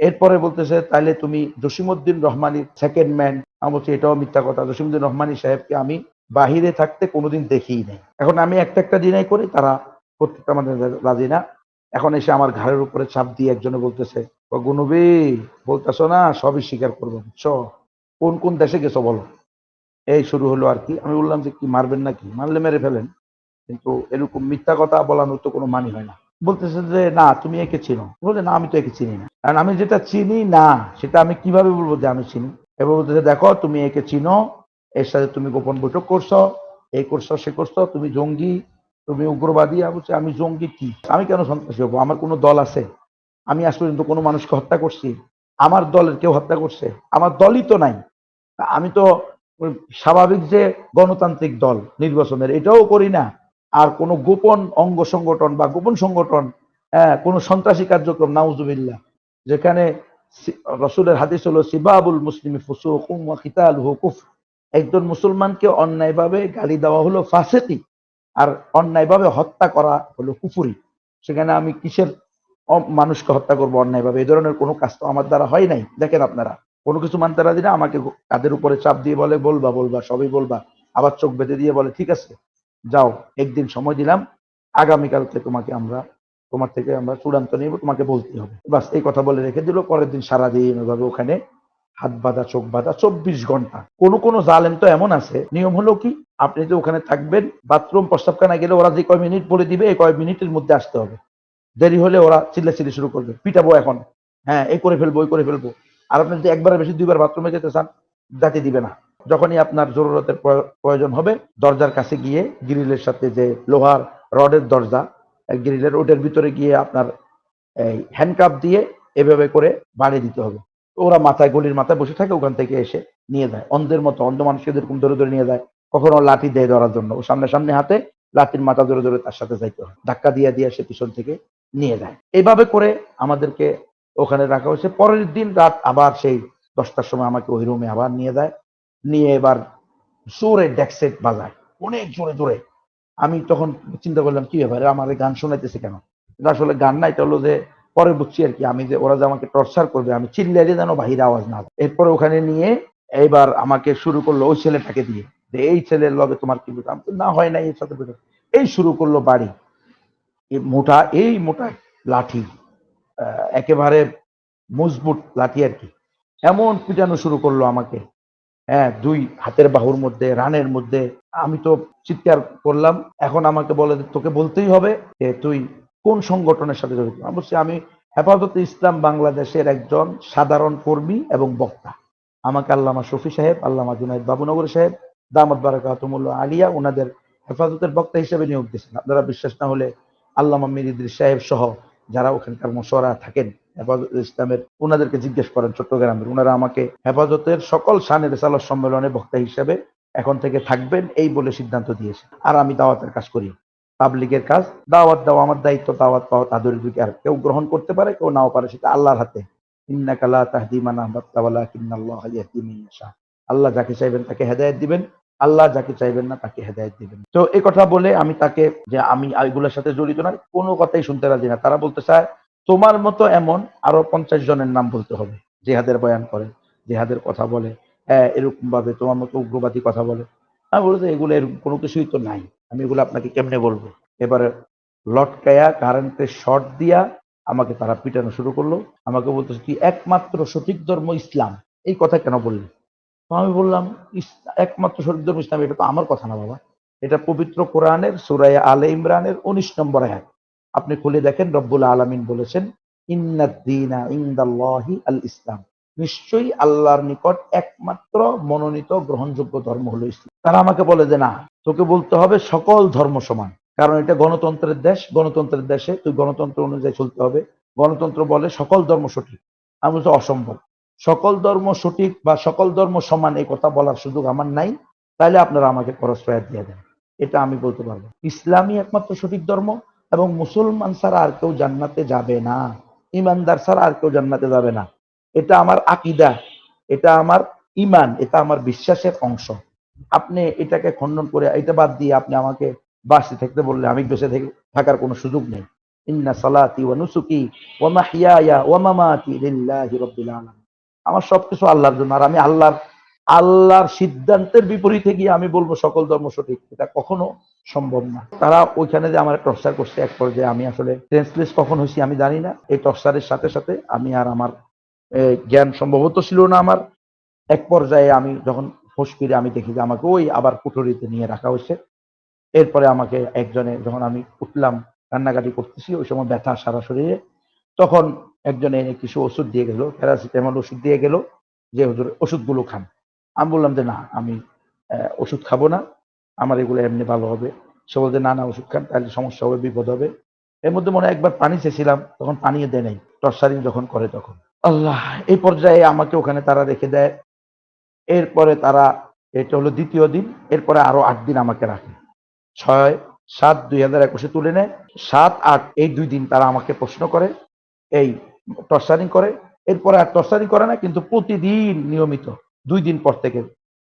এরপরে বলতেছে তাইলে তুমি জসিমউদ্দিন রহমানির সেকেন্ড ম্যান। আমি বলছি এটাও মিথ্যা কথা, জসিমউদ্দিন রহমানি সাহেবকে আমি বাহিরে থাকতে কোনোদিন দেখিই নাই। এখন আমি একটা একটা ডিনাই করি, তারা প্রত্যেকটা আমাদের রাজি না। এখন এসে আমার ঘাড়ের উপরে চাপ দিয়ে একজনে বলতেছে, ও গুনবী বলতেছো না, সবই স্বীকার করবো, বুঝছো, কোন কোন দেশে গেছো বলো। এই শুরু হলো আর কি। আমি বললাম যে কি মারবেন নাকি, মারলে মেরে ফেলেন, কিন্তু এরকম মিথ্যা কথা বলানোর তো কোনো মানি হয় না। বলতেছে যে না তুমি একে চিনো। বলছে না, আমি তো একে চিনি না, কারণ আমি যেটা চিনি না সেটা আমি কিভাবে বলবো যে আমি চিনি। এবার বলতেছে দেখো তুমি একে চিনো, এর সাথে তুমি গোপন বৈঠক করছো, এই করছো সে করছো, তুমি জঙ্গি, তুমি উগ্রবাদী। আমি বলছি আমি জঙ্গি কি, আমি কেন সন্ত্রাসী হবো, আমার কোনো দল আছে? আমি আজ পর্যন্ত কোনো মানুষকে হত্যা করছি? আমার দলের কেউ হত্যা করছে? আমার দলই তো নাই। আমি তো স্বাভাবিক যে গণতান্ত্রিক দল নির্বাচনের এটাও করি না। আর কোন গোপন অঙ্গ সংগঠন বা গোপন সংগঠন, কোন সন্ত্রাসী কার্যক্রম, নাউজুবিল্লাহ, যেখানে রসুলের হাদিস হলো সিবাবুল মুসলিমি ফুসুকুম ওয়া কিতালুহু কুফর। একজন মুসলমানকে অন্যায়ভাবে গালি দেওয়া হলো ফাসিকি, আর অন্যায়ভাবে হত্যা করা হলো কুফরি। সেখানে আমি কিসের মানুষকে হত্যা করবো অন্যায়ভাবে? এই ধরনের কোনো কাজ তো আমার দ্বারা হয় নাই। দেখেন আপনারা, কোনো কিছু মানতে রাজি না, আমাকে কাদের উপরে চাপ দিয়ে বলে বলবা বলবা, সবই বলবা, আবার চোখ বেঁধে দিয়ে বলে ঠিক আছে যাও, একদিন সময় দিলাম, আগামীকালকে তোমার থেকে আমরা চূড়ান্ত নিব, তোমাকে বলতে হবে। বাস এই কথা বলে রেখে দিল। পরের দিন সারাদিন ওইভাবে ওখানে হাত বাঁধা চোখ বাঁধা 24 ঘন্টা। কোন জালেম তো এমন আছে, নিয়ম হলো কি, আপনি যে ওখানে থাকবেন, বাথরুম প্রস্তাবখানা গেলে ওরা যে কয় মিনিট বলে দিবে, এই কয় মিনিটের মধ্যে আসতে হবে। দেরি হলে ওরা চিল্লাচিল্লি শুরু করবে, পিটাবো এখন, হ্যাঁ এই করে ফেলবো ওই করে ফেলবো। আর আপনি যদি একবারের বেশি 2বার বাথরুমে যেতে চান, যাতে দিবে না। যখনই আপনার জরুরতের প্রয়োজন হবে, দরজার কাছে গিয়ে গ্রিলের সাথে যে লোহার রডের দরজা, গ্রিলের ওটার ভিতরে গিয়ে আপনার এই হ্যান্ডকাপ দিয়ে এভাবে করে বাড়িয়ে দিতে হবে। ওরা মাথায়, গলির মাথায় বসে থাকে, ওখান থেকে এসে নিয়ে যায়, অন্ধের মতো, অন্ধ মানুষকে যেরকম ধরে ধরে নিয়ে যায়। কখনো লাঠি দেয় ধরার জন্য, ও সামনে সামনে হাতে লাঠির মাথা ধরে ধরে তার সাথে যাইতে হয়, ধাক্কা দিয়ে দিয়ে সে পিছন থেকে নিয়ে যায়। এইভাবে করে আমাদেরকে ওখানে রাখা হয়েছে। পরের দিন রাত আবার সেই 10টার সময় আমাকে ওই রুমে আবার নিয়ে যায়। নিয়ে এবার জোরে ডেকসেট বাজায়, অনেক জোরে জোরে। আমি তখন চিন্তা করলাম কি ব্যাপারে আমার গান শোনাইতেছে কেন। আসলে গান না, এটা হলো যে পরে বুঝছি আর কি, আমি যে ওরা যে আমাকে টর্চার করবে, আমি চিল্লাইলে যেন বাহিরে আওয়াজ না হয়। এরপরে ওখানে নিয়ে এইবার আমাকে শুরু করলো ওই ছেলেটাকে দিয়ে, যে এই ছেলের লগে তোমার কি বুঝলাম না, হয় না এর সাথে এই শুরু করলো বাড়ি। এই মোটা লাঠি, একেবারে মজবুত লাঠি আর কি, এমন পিটানো শুরু করলো আমাকে। হ্যাঁ, 2 হাতের বাহুর মধ্যে, রানের মধ্যে। আমি তো চিৎকার করলাম। এখন আমাকে বলে তোকে বলতেই হবে যে তুই কোন সংগঠনের সাথে জড়িত। আমি বলছি আমি হেফাজতে ইসলাম বাংলাদেশের একজন সাধারণ কর্মী এবং বক্তা। আমাকে আল্লামা শফি সাহেব, আল্লামা জুনাইদ বাবুনগর সাহেব দামাত বারাকাতুমুল্লাহ আলিয়া ওনাদের হেফাজতের বক্তা হিসেবে নিয়োগ দিয়েছেন। আপনারা বিশ্বাস না হলে আল্লামা মীর ইদ্রিস সাহেব সহ যারা ওখানকার মশওয়ারা থাকেন হেফাজত ইসলামের, ওনাদেরকে জিজ্ঞেস করেন চট্টগ্রামের, ওনারা আমাকে হেফাজতের সকল শানে রেসালাত সম্মেলনে বক্তা হিসেবে এখন থেকে থাকবেন এই বলে সিদ্ধান্ত দিয়েছে। আর আমি দাওয়াতের কাজ করি, পাবলিকের কাজ, দাওয়াত দেওয়া আমার দায়িত্ব। দাওয়াত পাওয়া তাদের দিকে, আর কেউ গ্রহণ করতে পারে কেউ নাও পারে, সেটা আল্লাহর হাতে। ইন্নাকা লা তাহদি মান আহবাবতা ওয়ালাকিন্নাল্লাহা ইয়াহদি মান ইয়াশা। আল্লাহ যাকে চাইবেন তাকে হেদায়েত দিবেন, আল্লাহ যাকে চাইবেন না তাকে হেদায়েত দিবেন। তো এই কথা বলে আমি তাকে, যে আমি এগুলোর সাথে জড়িত না, কোনো কথাই শুনতে রাজি না। তারা বলতে চায় তোমার মতো এমন আরো 50 জনের নাম বলতে হবে জিহাদের বয়ান করে, জিহাদের কথা বলে, হ্যাঁ এরকম ভাবে তোমার মতো উগ্রবাদী কথা বলে। আমি বলতে এগুলো এরকম কোনো কিছুই তো নাই, আমি এগুলো আপনাকে কেমনে বলবো। এবারে লটকায়া কারেন্টের শর্ট দিয়া আমাকে তারা পিটানো শুরু করলো। আমাকে বলতেছে কি একমাত্র সঠিক ধর্ম ইসলাম, এই কথা কেন বললি? তো আমি বললাম একমাত্র সঠিক ধর্ম ইসলাম, এটা তো আমার কথা না বাবা, এটা পবিত্র কোরআনের সূরা আলে ইমরানের 19 নম্বর আয়াত। আপনি খুলে দেখেন, রব্বুল আলামিন বলেছেন ইন্নাদ-দীনা ইনদাল্লাহি আল ইসলাম, নিশ্চয়ই আল্লাহর নিকট একমাত্র মনোনীত গ্রহণযোগ্য ধর্ম হলো ইসলাম। তারা আমাকে বলে যে না, তোকে বলতে হবে সকল ধর্ম সমান, কারণ এটা গণতন্ত্রের দেশ, গণতন্ত্রের দেশে তুই গণতন্ত্র অনুযায়ী চলতে হবে। গণতন্ত্র বলে সকল ধর্ম সঠিক। আমি বলছি অসম্ভব, সকল ধর্ম সঠিক বা সকল ধর্ম সমান এই কথা বলার সুযোগ আমার নাই। তাইলে আপনারা আমাকে করসফায়ার দিয়ে দেন, এটা আমি বলতে পারবো। ইসলামই একমাত্র সঠিক ধর্ম এবং মুসলমান ছাড়া আর কেউ জান্নাতে যাবে না, ইমানদার ছাড়া আর কেউ জান্নাতে যাবে না। এটা আমার আকীদা, এটা আমার ইমান, এটা আমার বিশ্বাসের অংশ। আপনি এটাকে খণ্ডন করে এটা বাদ দিয়ে আপনি আমাকে বাঁচতে থাকতে বললে আমি বেঁচে থাকার কোনো সুযোগ নেই। ইন্না সালাতি ওয়া নুসুকি ওয়া মাহইয়ায়া ওয়া মামাতি লিল্লাহি রাব্বিল আলামিন। আমার সবকিছু আল্লাহর জন্য, আর আমি আল্লাহর সিদ্ধান্তের বিপরীতে গিয়ে আমি বলবো সকল ধর্ম সঠিক, এটা কখনো সম্ভব না। তারা ওইখানে যে আমার টর্চার করছে, এক পর্যায়ে আমি আসলে সেন্সলেস কখন হয়েছি আমি জানি না। এই টর্চারের সাথে সাথে আমি আর আমার জ্ঞান সম্ভবত ছিল না আমার। এক পর্যায়ে আমি যখন হোশ ফিরে আমি দেখি যে আমাকে ওই আবার কুঠুরিতে নিয়ে রাখা হয়েছে। এরপরে আমাকে একজনে, যখন আমি উঠলাম কান্নাকাটি করতেছি, ওই সময় ব্যথা সারা শরীরে, তখন একজনে এনে কিছু ওষুধ দিয়ে গেল, প্যারাসিটামল ওষুধ দিয়ে গেল, যে হুজুর ওষুধগুলো খান। আমি বললাম যে না, আমি ওষুধ খাবো না, আমার এগুলো এমনি ভালো হবে। সে বলতে না না ওষুধ খান, তাহলে সমস্যা হবে, বিপদ হবে। এর মধ্যে মনে হয় একবার পানি চেয়েছিলাম, তখন পানিও দেয় নাই, টর্চারিং যখন করে তখন। আল্লাহ, এই পর্যায়ে আমাকে ওখানে তারা রেখে দেয়। এরপরে তারা, এটা হলো দ্বিতীয় দিন, এরপরে আরো 8 দিন আমাকে রাখে। 6/7/2021 তুলে নেয়। 7-8 এই 2 দিন তারা আমাকে প্রশ্ন করে, এই টর্চারিং করে। এরপরে আর টর্চারিং করে না, কিন্তু প্রতিদিন নিয়মিত 2 দিন পর থেকে,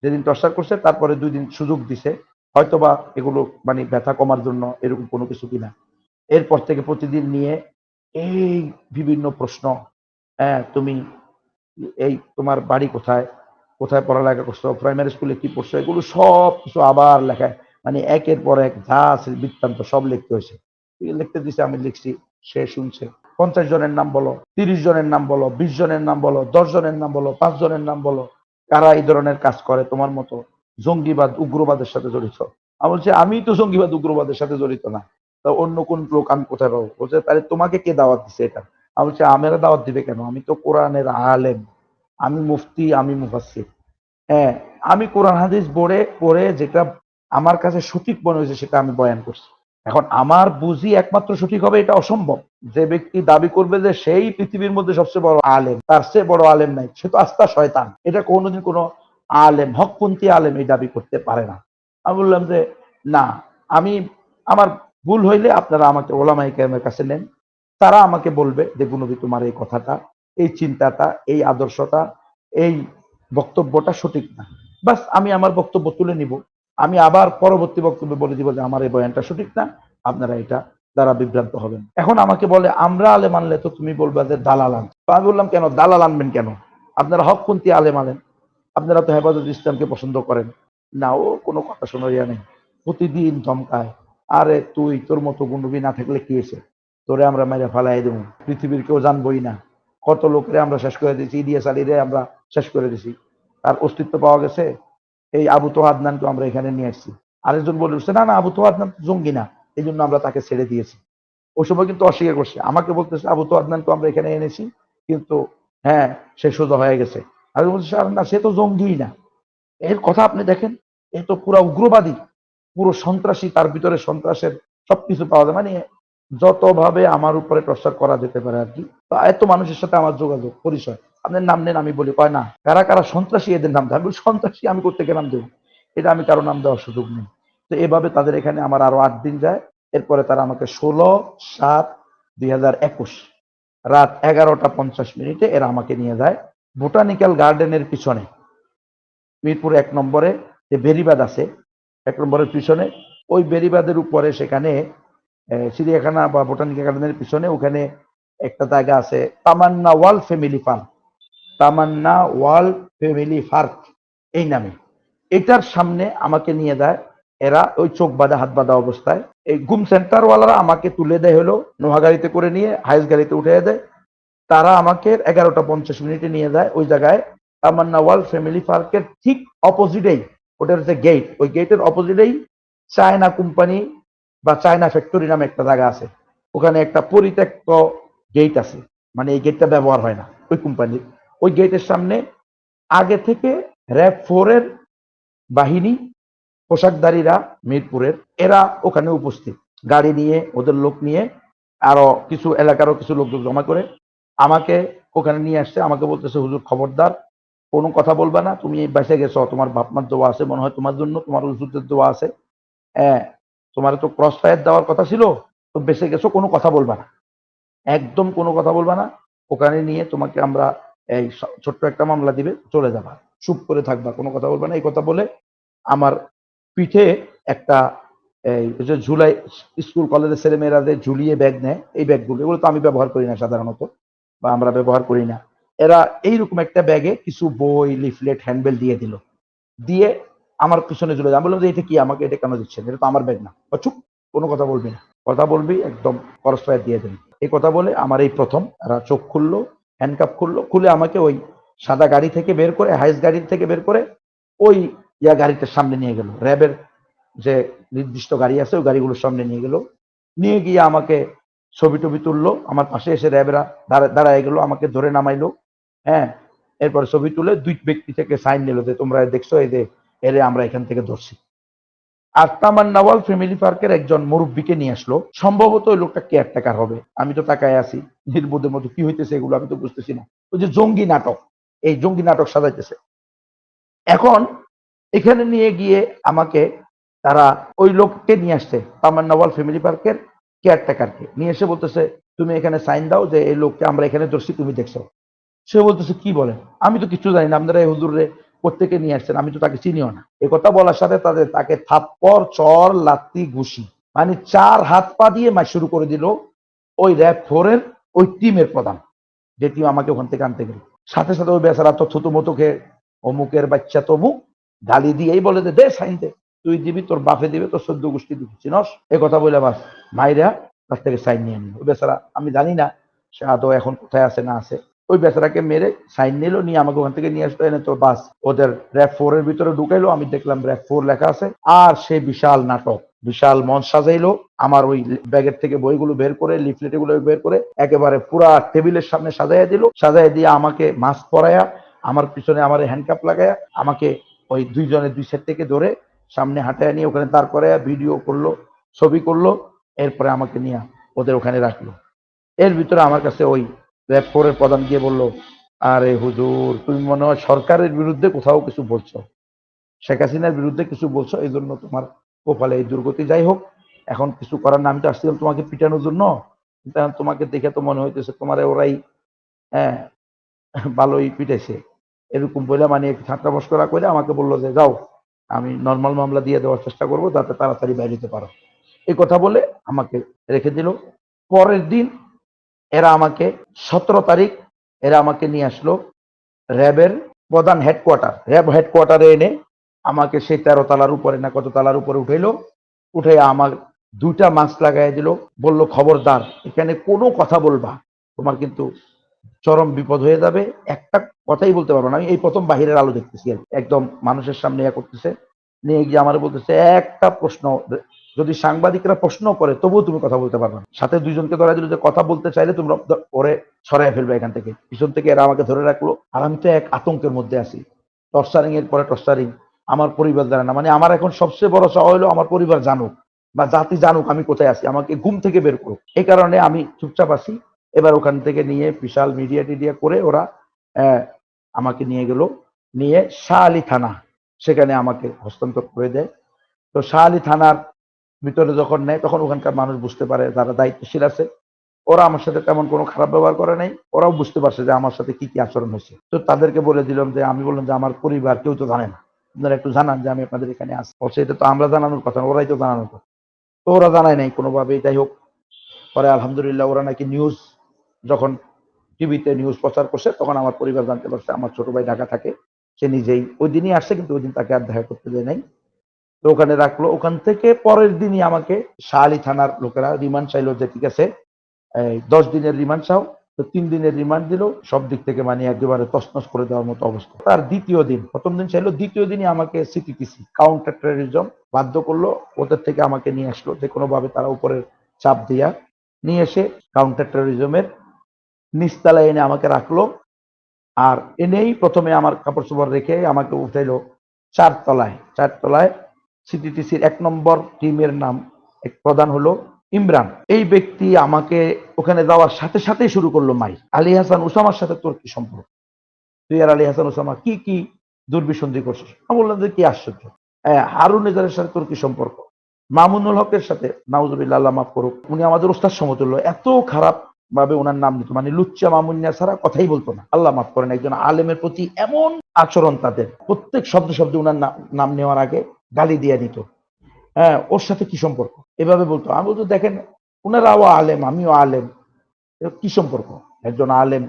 যেদিন টর্চার করছে তারপরে 2 দিন সুযোগ দিছে, হয়তোবা এগুলো মানে ব্যথা কমার জন্য এরকম কোনো কিছু কিনা। এরপর থেকে প্রতিদিন নিয়ে এই বিভিন্ন প্রশ্ন, হ্যাঁ তুমি এই তোমার বাড়ি কোথায়, কোথায় পড়ালেখা করছো, প্রাইমারি স্কুলে কি পড়ছো, এগুলো সব কিছু আবার লেখায়, মানে একের পর এক যা আছে বৃত্তান্ত সব লিখতে হয়েছে। লিখতে দিছে, আমি লিখছি, সে শুনছে। 50 জনের নাম বলো, 30 জনের নাম বলো, 20 জনের নাম বলো, 10 জনের নাম বলো, 5 জনের নাম বলো, কারা এই ধরনের কাজ করে তোমার মতো জঙ্গিবাদ উগ্রবাদের সাথে জড়িত। আমি বলছি আমি তো জঙ্গিবাদ উগ্রবাদের সাথে জড়িত না, তা অন্য কোন লোক আমি কোথায় পাবো? বলছে তাহলে তোমাকে কে দাওয়াত দিছে এটা? আমি বলছি আমার দাওয়াত দিবে কেন, আমি তো কোরআনের আলেম, আমি মুফতি, আমি মুফাসসির। হ্যাঁ, আমি কোরআন হাদিস পড়ে যেটা আমার কাছে সঠিক মনে হয়েছে সেটা আমি বয়ান করছি। এখন আমার বুঝি একমাত্র সঠিক হবে এটা অসম্ভব। যে ব্যক্তি দাবি করবে যে সেই পৃথিবীর মধ্যে সবচেয়ে বড় আলেম, তার চেয়ে বড় আলেম নাই, সে তো আস্তা শয়তান। এটা কোনোদিন কোনো আলেম, হকপন্থী আলেম এই দাবি করতে পারে না। আমি বললাম যে না, আমি আমার ভুল হইলে আপনারা আমাকে ওলামায়ে কেরামের কাছে নেন, তারা আমাকে বলবে যে গুনবী তোমার এই কথাটা, এই চিন্তাটা, এই আদর্শটা, এই বক্তব্যটা সঠিক না। বাস আমি আমার বক্তব্য তুলে নিব, আমি আবার পরবর্তী বক্তব্যে বলে দিব যে আমার এই বয়ানটা সঠিক না, আপনারা এটা দ্বারা বিভ্রান্ত হবেন। এখন আমাকে বলে আমরা আলেম আনলে তো তুমি বলবা যে দালাল আন। আমি বললাম কেন দালাল আনবেন কেন, আপনারা হকপন্থী আলেম আনেন, আপনারা তো হেফাজত ইসলামকে পছন্দ করেন না। ও কোনো কথা শোনার ইয়া নেই, প্রতিদিন ধমকায়, আরে তুই তোর মতো গুন্ডবি না থাকলে কি হয়েছে, তোরে আমরা মেরে ফেলাই দেবো, পৃথিবীর কেউ জানবই না। কত লোকরে আমরা শেষ করে দিয়েছি, ইলিয়াস আলীরে আমরা শেষ করে দিয়েছি, তার অস্তিত্ব পাওয়া গেছে। এই আবু তো আদনানকে আমরা এখানে নিয়ে আসছি। আরেকজন বলে উঠছে না না আবু তো আদনান জঙ্গি না, এই জন্য আমরা তাকে ছেড়ে দিয়েছি। ওই সময় কিন্তু অস্বীকার করছে, আমাকে বলতেছে আবু তো আদনান তো আমরা এখানে এনেছি, কিন্তু হ্যাঁ সে সোজা হয়ে গেছে। আমি বলছি স্যার না, সে তো জঙ্গি না। এর কথা আপনি দেখেন, এ তো পুরো উগ্রবাদী, পুরো সন্ত্রাসী, তার ভিতরে সন্ত্রাসের সবকিছু পাওয়া যায়। মানে যতভাবে আমার উপরে টর্চার করা যেতে পারে আর কি। তো এত মানুষের সাথে আমার যোগাযোগ, পরিচয়, আপনার নাম নেন, আমি বলি কয় না কারা কারা সন্ত্রাসী এদের নাম দেয়। আমি বলি সন্ত্রাসী আমি কোত্থেকে নাম দেবো, এটা আমি কারো নাম দেওয়ার সুযোগ নেই। তো এভাবে তাদের এখানে আমার আরো 8 দিন যায়। এরপরে তারা আমাকে 16/7/2021 রাত 11টা 50 মিনিটে এরা আমাকে নিয়ে যায় বোটানিক্যাল গার্ডেনের পিছনে, মিরপুর 1 নম্বরে যে বেরিবাদ আছে 1 নম্বরের পিছনে, ওই বেরিবাদের উপরে সেখানে চিড়িয়াখানা বা বোটানিক্যাল গার্ডেনের পিছনে ওখানে একটা জায়গা আছে তামান্না ওয়াল ফ্যামিলি পার্ক, তামান্না ওয়াল ফ্যামিলি পার্ক এই নামে। এটার সামনে আমাকে নিয়ে যায় এরা, ওই চোখ বাঁধা হাত বাঁধা অবস্থায়। এই গুম সেন্টার ওয়ালারা আমাকে তুলে দেয় হলো নোহা গাড়িতে করে নিয়ে হাইস গাড়িতে উঠে দেয়। তারা আমাকে 11টা 50 মিনিটে নিয়ে যায় ওই জায়গায় তামান্না ওয়াল ফ্যামিলি পার্কের ঠিক অপোজিটেই, ওটার যে গেট, ওই গেটের অপোজিটেই চায়না কোম্পানি বা চায়না ফ্যাক্টরি নামে একটা জায়গা আছে। ওখানে একটা পরিত্যক্ত গেট আছে, মানে এই গেটটা ব্যবহার হয় না ওই কোম্পানির। ওই গেটের সামনে আগে থেকে র‍্যাব 4 এর বাহিনী, পোশাকধারীরা মিরপুরের, এরা ওখানে উপস্থিত গাড়ি নিয়ে, ওদের লোক নিয়ে, আরো কিছু এলাকারও কিছু লোক জমা করে আমাকে ওখানে নিয়ে আসছে। আমাকে বলতেছে হুজুর খবরদার কোনো কথা বলবা না, তুমি বেঁচে গেছো, তোমার বাপ মার দোয়া আছে মনে হয় তোমার জন্য, তোমার হুজুরদের দোয়া আছে, হ্যাঁ তোমার তো ক্রস ফায়ার দেওয়ার কথা ছিল, তো বেঁচে গেছো, কোনো কথা বলবা না, একদম কোনো কথা বলবা না। ওখানে নিয়ে তোমাকে আমরা এই ছোট্ট একটা মামলা দিবে, চলে যাবা, চুপ করে থাকবা, কোনো কথা বলবা না। এই কথা বলে আমার পিঠে একটা এই যে ঝুলাই, স্কুল কলেজের ছেলেমেয়েরা যে ঝুলিয়ে ব্যাগ নেয়, এই ব্যাগগুলো, এগুলো তো আমি ব্যবহার করি না সাধারণত, বা আমরা ব্যবহার করি না। এরা এইরকম একটা ব্যাগে কিছু বই, লিফলেট, হ্যান্ডবেল দিয়ে দিল, দিয়ে আমার পিছনে ঝুলে যায়। আমি বললাম যে এটা কি, আমাকে এটা কেন দিচ্ছেন, এটা তো আমার ব্যাগ না। চুপ, কোনো কথা বলবি না, কথা বলবি একদম ক্রস ফায়ার দিয়ে দেন। এই কথা বলে আমার এই প্রথম এরা চোখ খুললো, হ্যান্ডকাপ খুললো, খুলে আমাকে ওই সাদা গাড়ি থেকে বের করে, হাইস গাড়ি থেকে বের করে ওই গাড়িটার সামনে নিয়ে গেল, র্যাবের যে নির্দিষ্ট গাড়ি আছে ওই গাড়িগুলোর সামনে নিয়ে গেল। নিয়ে গিয়ে আমাকে ছবি টবি তুললো, আমার পাশে এসে র্যাবেরা দাঁড়ায় গেল, আমাকে ধরে নামাইলো। হ্যাঁ, এরপরে ছবি তুলে 2 ব্যক্তি থেকে সাইন নিল যে তোমরা দেখছো এই যে এরে আমরা এখান থেকে ধরছি। আর তামান্না ওয়াল ফ্যামিলি পার্কের একজন মুরব্বীকে নিয়ে আসলো, সম্ভবত ওই লোকটা কেয়ারটেকার হবে। আমি তো তাকায় আছি নির্বোধের মতো, কি হইতেছে এগুলো আমি তো বুঝতেছি না। ওই যে জঙ্গি নাটক, এই জঙ্গি নাটক সাজাইতেছে। এখন এখানে নিয়ে গিয়ে আমাকে তারা ওই লোককে নিয়ে আসছে, তামান্না ওয়াল ফ্যামিলি পার্কের কেয়ারটেকারকে নিয়ে এসে বলতেছে তুমি এখানে সাইন দাও যে এই লোককে আমরা এখানে ধরছি, তুমি দেখছো। সে বলতেছে কি বলেন, আমি তো কিছু জানি না, আপনারা এই হুজুরে প্রত্যেকে নিয়ে আসছেন, আমি তো তাকে চিনিও না। এ কথা বলার সাথে তাকে থাপ্পড়, চর, লাত্তি, ঘুষি, মানে 4 হাত পা দিয়ে মার শুরু করে দিল ওই র‍্যাব 4 এর ওই টিমের প্রধান, যে টিম আমাকে ওখান থেকে আনতে গেল। সাথে সাথে ওই বেচারা তো থুতু মতো খেয়ে অমুকের বাচ্চা তমুক গালি দিয়েই বলে যে দে সাইন দে, তুই দিবি, তোর বাপে দিবে, তোর 14 গোষ্ঠী দিবি, চিনস। এ কথা বলে বাস মাইরা তার থেকে সাইন নিয়ে নিল। ওই বেচারা, আমি জানি না সে আদৌ এখন কোথায় আছে না আছে, ওই বেচারাকে মেরে সাইন নিল, নিয়ে আমাকে ওখান থেকে নিয়ে আসতো, এনে তো বাস ওদের র‍্যাব 4 এর ভিতরে ঢুকাইলো। আমি দেখলাম র‍্যাব 4 লেখা আছে, আর সে বিশাল নাটক, বিশাল মঞ্চ সাজাইলো। আমার ওই ব্যাগের থেকে বইগুলো বের করে, লিফলেট গুলো বের করে একেবারে পুরা টেবিলের সামনে সাজাইয়া দিল, সাজাইয়া দিয়ে আমাকে মাস্ক পরাইয়া, আমার পিছনে আমার হ্যান্ডকাপ লাগাইয়া আমাকে ওই 2 জনের 2 সাইড থেকে ধরে সামনে হাঁটায় নিয়ে ওখানে দাঁড় করাইয়া ভিডিও করলো, ছবি করলো। এরপরে আমাকে নিয়ে ওদের ওখানে রাখলো। এর ভিতরে আমার কাছে ওই র‍্যাব 4 এর প্রধান গিয়ে বলল, আরে হুজুর তুমি মনে হয় সরকারের বিরুদ্ধে কোথাও কিছু বলছো, শেখ হাসিনার বিরুদ্ধে কিছু বলছো, এই জন্য তোমার কপালে এই দুর্গতি। যাই হোক, এখন কিছু করার না, আমি তো আসছিলাম তোমাকে পিটানোর জন্য, কিন্তু এখন তোমাকে দেখে তো মনে হইতেছে তোমার ওরাই হ্যাঁ ভালোই পিটেছে। এরকম বলে মানে ঠাট্টা মশকরা করে আমাকে বললো যে যাও, আমি নর্মাল মামলা দিয়ে দেওয়ার চেষ্টা করবো যাতে তাড়াতাড়ি বাইরে যেতে পারো। এই কথা বলে আমাকে রেখে দিল। পরের দিন এরা আমাকে 17 তারিখ এরা আমাকে নিয়ে আসলো র্যাবের প্রধান হেডকোয়ার্টার, র্যাব হেডকোয়ার্টারে এনে আমাকে সেই 13 তলার উপরে না কত তলার উপরে উঠাইলো। উঠে আমার 2টা মাস্ক লাগাই দিল, বলল খবরদার এখানে কোনো কথা বলবা, তোমার কিন্তু চরম বিপদ হয়ে যাবে, একটা কথাই বলতে পারবো না। আমি এই প্রথম বাহিরের আলো দেখতেছি, একদম মানুষের সামনে করতেছে, নিয়ে গিয়ে আমার বলতেছে একটা প্রশ্ন যদি সাংবাদিকরা প্রশ্ন করে তবুও তুমি কথা বলতে পারবে না। সাথে দুইজনকে ধরা দিল যে কথা বলতে চাইলে তোমরা ওরে সরাই ফেলবে এখান থেকে। পিছন থেকে এরা আমাকে ধরে রাখলো, আর আমি তো এক আতঙ্কের মধ্যে আছি। টর্চারিং এর পরে টর্চারিং, আমার পরিবার জানে না। মানে আমার এখন সবচেয়ে বড় চাওয়া হলো আমার পরিবার জানুক বা জাতি জানুক আমি কোথায় আছি, আমাকে ঘুম থেকে বের করুক। এই কারণে আমি চুপচাপ আছি। এবার ওখান থেকে নিয়ে বিশাল মিডিয়া টিডিয়া করে ওরা আমাকে নিয়ে গেল, নিয়ে শাহ আলী থানা, সেখানে আমাকে হস্তান্তর করে দেয়। তো শাহ আলী থানার ভিতরে যখন নেয় তখন ওখানকার মানুষ বুঝতে পারে, যারা দায়িত্বশীল আছে, ওরা আমার সাথে তেমন কোনো খারাপ ব্যবহার করে নাই। ওরাও বুঝতে পারছে যে আমার সাথে কি কি আচরণ হয়েছে। তো তাদেরকে বলে দিলাম যে, আমি বললাম যে আমার পরিবার কেউ তো জানে না, আপনারা একটু জানান যে আমি আপনাদের এখানে আসি। বলছে এটা তো আমরা জানানোর কথা, ওরাই তো জানানোর কথা। তো ওরা জানায় নাই কোনোভাবেই। যাই হোক, পরে আলহামদুলিল্লাহ ওরা নাকি নিউজ, যখন টিভিতে নিউজ প্রচার করছে তখন আমার পরিবার জানতে পারছে। আমার ছোট ভাই ঢাকা থাকে, সে নিজেই ওই দিনই আসছে, কিন্তু ওই দিন তাকে আর দেখা করতে দেয় নাই। তো ওখানে রাখলো। ওখান থেকে পরের দিনই আমাকে শাহ আলী থানার লোকেরা রিমান্ড চাইলো যে ঠিক আছে 10 দিনের রিমান্ড চাও। তো 3 দিনের রিমান্ড দিল। সব দিক থেকে মানে একেবারে তছনছ করে দেওয়ার মতো অবস্থা। তার দ্বিতীয় দিন, প্রথম দিন চাইলো, দ্বিতীয় দিনই আমাকে সিটিটিসি কাউন্টার টেররিজম বাধ্য করলো। ওদের থেকে আমাকে নিয়ে আসলো, যে কোনো ভাবে তারা উপরের চাপ দিয়া নিয়ে এসে কাউন্টার টেররিজমের নিচতলায় এনে আমাকে রাখলো। আর এনেই প্রথমে আমার কাপড় চোপড় রেখে আমাকে উঠাইলো 4 তলায়। 4 তলায় সিটিটিসির 1 নম্বর টিমের নাম এক প্রধান হলো ইমরান। এই ব্যক্তি আমাকে ওখানে যাওয়ার সাথে সাথেই শুরু করলো মাই, আলী হাসান ওসামার সাথে তোর কি সম্পর্ক? তুই আর আলী হাসান ওসামা কি কি দুর্বিসন্ধি করছিস? আমি বললাম যে কি আশ্চর্য, হারুন নিজারের সাথে তোর কি সম্পর্ক? মামুনুল হকের সাথে, নাউজুবিল্লাহ, আল্লাহ মাফ করুক, উনি আমাদের ওস্তাদ সমতুল্য, এত খারাপ ভাবে ওনার নাম দিত, মানে লুচ্চা মামুনিয়া ছাড়া কথাই বলতো না। আল্লাহ মাফ করেন, একজন আলেমের প্রতি এমন আচরণ তাদের, প্রত্যেক শব্দে শব্দে ওনার নাম নেওয়ার আগে গালি দিয়ে দিত। হ্যাঁ, ওর সাথে কি সম্পর্ক এভাবে বলতো। আমি বলতো দেখেন ওনারাও আলেম, আমিও আলেম, কি সম্পর্ক? একজন আলেম,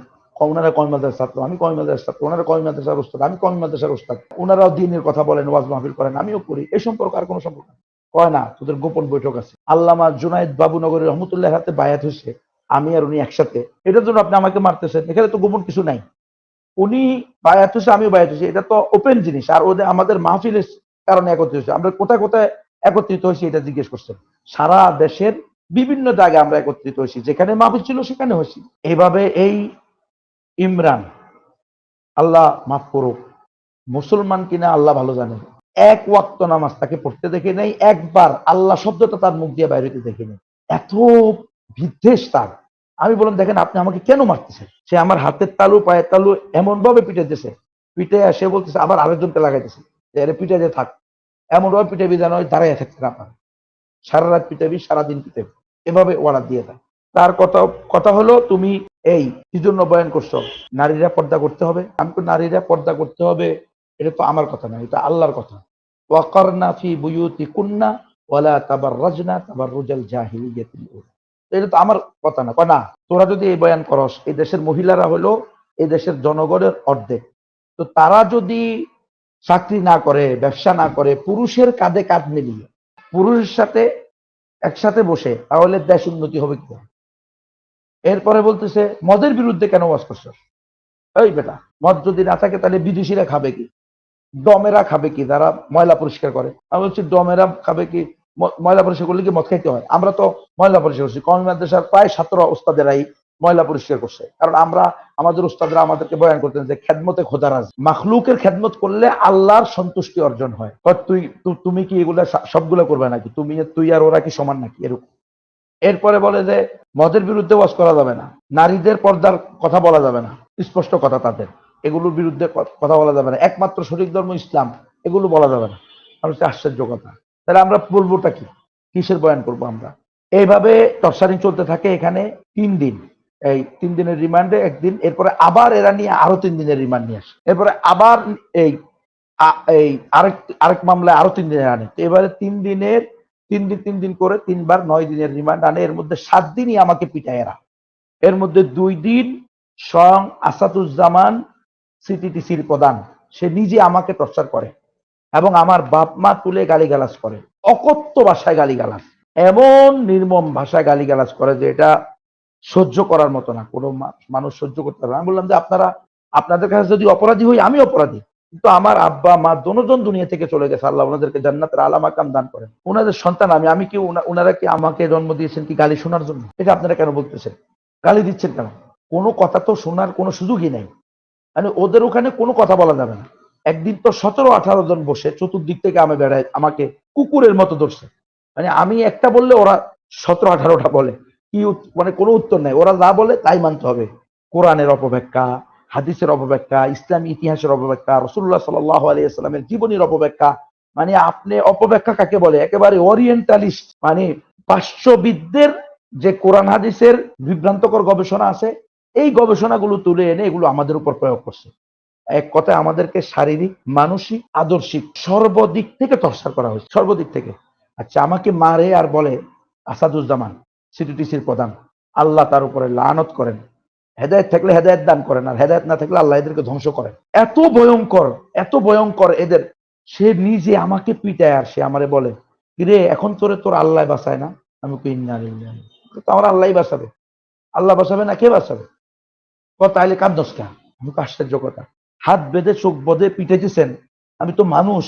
ওনারা কয় মাদ্রাসার ছাত্র, আমি কয় মাদ্রাসার ছাত্র, ওনারা কয় মাদ্রাসার ওস্তাদ, আমি কয় মাদ্রাসার ওস্তাদ, ওনারাও দিনের কথা বলেন, ওয়াজ মাহফিল করেন, আমিও করি, এই সম্পর্ক আর কোনো সম্পর্ক না। কয় না, তোদের গোপন বৈঠক আছে। আল্লামা জুনায়েদ বাবুনগরী রহমতুল্লাহ হাতে বায়াত হয়েছে, আমি আর উনি একসাথে, এটার জন্য আপনি আমাকে মারতেছেন? এখানে তো গোপন কিছু নাই। উনি বায়াত হয়েছে, আমিও বায়াত হয়েছি, এটা তো ওপেন জিনিস। আর ওদের আমাদের মাহফিলের কারণে একত্রিত হয়েছে। আমরা কোথায় কোথায় একত্রিত হয়েছি এটা জিজ্ঞেস করছেন। সারা দেশের বিভিন্ন জায়গায় আমরা একত্রিত হয়েছি, যেখানে মাহফিল ছিল সেখানে হয়েছি। এইভাবে এই ইমরান, আল্লাহ মাফ করুক, মুসলমান কিনা আল্লাহ ভালো জানেন, 1 ওয়াক্ত নামাজ তাকে পড়তে দেখে নেই, একবার আল্লাহ শব্দটা তার মুখ দিয়ে বাইরে হতে দেখে নেই। এত বিদ্বেষ তার। আমি বললাম দেখেন আপনি আমাকে কেন মারতেছেন? সে আমার হাতের তালু পায়ের তালু এমন ভাবে পিটে দিয়েছে, পিটে সে বলতেছে আবার আরেকজনকে লাগাইতেছে, এর পিটে যে থাক, এমন ভাবে পিটাবি যেন দাঁড়াইয়া থাকতে না পারে, সারা রাত পিটাবি, সারাদিন পিটাবি, এভাবে অর্ডার দিয়ে দেয়। তার কথা কথা হলো তুমি এই কি জন্য বয়ান করছো, নারীরা পর্দা করতে হবে? আমি তো নারীরা পর্দা করতে হবে এটা তো আমার কথা না, এটা আল্লাহর কথা। ওয়াকারনা ফি বুয়ুতিকুন্না ওয়ালা তাবাররাজনা তাবাররুজাল জাহিলিয়াতিল উলা, এটা তো আমার কথা না। কয় না, তোরা যদি এই বয়ান করস, এই দেশের মহিলারা হলো এই দেশের জনগণের অর্ধেক, তো তারা যদি চাকরি না করে, ব্যবসা না করে, পুরুষের কাঁধে কাঁধ মিলিয়ে পুরুষের সাথে একসাথে বসে, তাহলে দেশ উন্নতি হবে কি? এরপরে বলতেছে মদের বিরুদ্ধে কেন ওয়াজ করছো? এই বেটা, মদ যদি না থাকে তাহলে বিদেশিরা খাবে কি, ডমেরা খাবে কি, যারা ময়লা পরিষ্কার করে? আমি বলছি ডমেরা খাবে কি? ময়লা পরিষ্কার করলে কি মদ খাইতে হয়? আমরা তো ময়লা পরিষ্কার করছি, কওমি মাদ্রাসার প্রায় ছাত্র ওস্তাদেরাই ময়লা পরিষ্কার করছে। কারণ আমরা, আমাদের ওস্তাদরা আমাদেরকে বয়ান করতেন যে খেদমতে খোদা রাজ, মাখলুকের খেদমত করলে আল্লাহর সন্তুষ্টি অর্জন হয়। তুমি কি এগুলা সবগুলো করবে নাকি? তুই আর ওরা কি সমান নাকি? এরকম। এরপরে বলে যে মদের বিরুদ্ধে ওয়াজ করা যাবে না, নারীদের পর্দার কথা বলা যাবে না, স্পষ্ট কথা তাদের, এগুলোর বিরুদ্ধে কথা বলা যাবে না, একমাত্র সঠিক ধর্ম ইসলাম, এগুলো বলা যাবে না। আর হচ্ছে আশ্চর্য কথা, তাহলে আমরা বলবোটা কি, কিসের বয়ান করবো আমরা? এইভাবে টর্চারিং চলতে থাকে এখানে 3 দিন। এই 3 দিনের রিমান্ডে একদিন, এরপরে আবার এরা নিয়ে আরো 3 দিনের রিমান্ড নিয়ে আসে, এরপরে আবার এই এই আরেক মামলায় আরো 3 দিনের আনে। এবারে 3 দিন করে 3 বার 9 দিনের রিমান্ড আনে। এর মধ্যে 7 দিনই আমাকে পিটায় এরা। এর মধ্যে 2 দিন স্বয়ং আসাদুজ্জামান সিটিটিসির প্রধান, সে নিজে আমাকে টর্চার করে এবং আমার বাপ মা তুলে গালিগালাজ করে, অকথ্য ভাষায় গালিগালাজ, এমন নির্মম ভাষায় গালিগালাজ করে যে এটা সহ্য করার মতো না, কোনো মানুষ সহ্য করতে পারে না। আমি বললাম যে আপনাদের কাছে যদি অপরাধী হই, আমি অপরাধী, কিন্তু আমার আব্বা মা দোনোজন দুনিয়া থেকে চলে গেছে, আল্লাহ ওনাদেরকে জান্নাতের আলা মাকাম দান করেন। ওনাদের সন্তান আমি কি ওনারা কি আমাকে জন্ম দিয়েছেন কি গালি শোনার জন্য? এটা আপনারা কেন বলতেছেন? গালি দিচ্ছেন কেন? কোনো কথা তো শোনার কোনো সুযোগই নাই। মানে ওদের ওখানে কোনো কথা বলা যাবে না। একদিন তো 17-18 জন বসে চতুর্দিক থেকে আমি বেড়ায় আমাকে কুকুরের মতো ধরছে। মানে আমি একটা বললে ওরা 17-18টা বলে। কি মানে কোনো উত্তর নাই, ওরা যা বলে তাই মানতে হবে। কোরআনের অপব্যাখ্যা, হাদিসের অপব্যাখ্যা, ইসলামী ইতিহাসের অপব্যাখ্যা, রাসূলুল্লাহ সাল্লাল্লাহু আলাইহি ওয়াসাল্লামের জীবনীর অপব্যাখ্যা। মানে আপনি অপব্যাখ্যা কাকে বলে? একেবারে ওরিয়েন্টালিস্ট, মানে পার্শ্ববিদদের যে কোরআন হাদিসের বিভ্রান্তকর গবেষণা আছে, এই গবেষণাগুলো তুলে এনে এগুলো আমাদের উপর প্রয়োগ করছে। এক কথায় আমাদেরকে শারীরিক, মানসিক, আদর্শিক সর্বদিক থেকে টর্চার করা হয়েছে, সর্বদিক থেকে। আচ্ছা, আমাকে মারে আর বলে আসাদুজ্জামান সিটিটিসির প্রধান, আল্লাহ তার উপরে লানত করেন, হেদায়েত থাকলে হেদায়েত দান করেন, আর হেদায়েত না থাকলে আল্লাহ এদেরকে ধ্বংস করেন। এত ভয়ঙ্কর, এত ভয়ঙ্কর এদের। সে নিজে আমাকে পিটায় আর সে আমারে বলে, কিরে এখন তোর আল্লাহ বাঁচায় না? আমি কই ইন্না লিল্লাহি, তো আমার আল্লাহ বাঁচাবে। আল্লাহ বাঁচাবে না, কে বাঁচাবে? তাহলে কাঁদছ কেন? আমি তো আশ্চর্য কথা। হাত বেঁধে চোখ বধে পিটাইতেছেন, আমি তো মানুষ,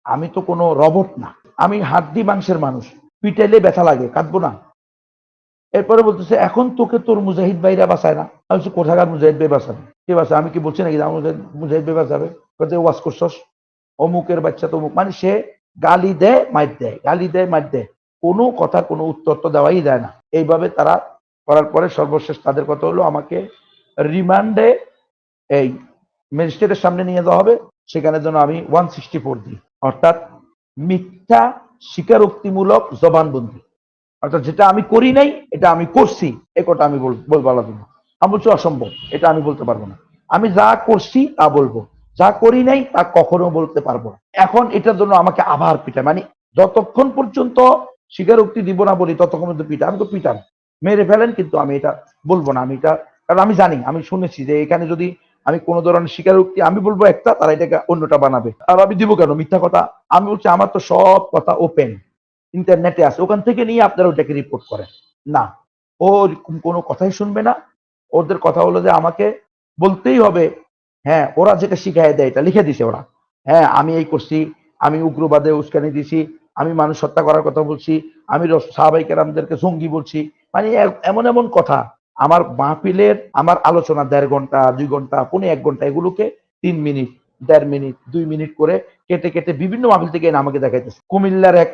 আমি তো কোনো রবট না, আমি হাড্ডি মাংসের মানুষ, পিটাইলে ব্যথা লাগে, কাঁদবো না? এরপরে বলতেছে এখন তোকে তোর মুজাহিদ ভাইরা বাঁচায় না। আমি বলছি কোথাকার মুজাহিদ ভাই বাঁচাবে? কে বাঁচাবে? আমি কি বলছি নাকি আমার মুজাহিদ ভাই বাঁচাবে? ওয়াজ করছস, অমুকের বাচ্চা তমুক, মানে সে গালি দেয় মাইর দেয়, গালি দেয় মাইর দেয়, কোনো কথার কোনো উত্তর তো দেওয়াই যায় না। এইভাবে তারা করার পরে সর্বশেষ তাদের কথা হলো আমাকে রিমান্ডে এই ম্যাজিস্ট্রেটের সামনে নিয়ে যাওয়া হবে, সেখানে যেন আমি 164 দিই, অর্থাৎ মিথ্যা স্বীকারোক্তিমূলক জবানবন্দি। অর্থাৎ যেটা আমি করি নাই এটা আমি করছি, এ কথা আমি বলবো না। আমি বলছি অসম্ভব, এটা আমি বলতে পারবো না। আমি যা করছি তা বলবো, যা করি নাই তা কখনো বলতে পারবো না। এখন এটার জন্য আমাকে আবার পিটায়, মানে যতক্ষণ পর্যন্ত স্বীকারোক্তি দিব না বলি ততক্ষণ পর্যন্ত পিটা। আমি তো পিটান, মেরে ফেলেন, কিন্তু আমি এটা বলবো না। আমি এটা, কারণ আমি জানি, আমি শুনেছি যে এখানে যদি আমি কোনো ধরনের স্বীকারোক্তি আমি বলবো একটা, তারা এটাকে অন্যটা বানাবে, আর আমি দিব কেন মিথ্যা কথা? আমি বলছি আমার তো সব কথা ওপেন, ইন্টারনেটে আছে, ওখান থেকে নিয়ে আপনারা ওটাকে রিপোর্ট করেন। না, ও কোনো কথাই শুনবে না। ওদের কথা হলো যে আমাকে বলতেই হবে, হ্যাঁ ওরা যেটা শিখাই দেয় এটা লিখে দিছে ওরা, হ্যাঁ আমি এই করছি, আমি উগ্রবাদে উস্কানি দিছি, আমি মানুষ হত্যা করার কথা বলছি, আমি সাহাবাই কেরামদেরকে জঙ্গি বলছি, মানে এমন এমন কথা। আমার মাহফিলের আমার আলোচনা 1.5 ঘন্টা 2 ঘন্টা 1.5 ঘন্টা, এগুলোকে 3 মিনিট 1.5 মিনিট 2 মিনিট করে কেটে কেটে বিভিন্ন মাহফিল থেকে এনে আমাকে দেখাইতেছে। কুমিল্লার এক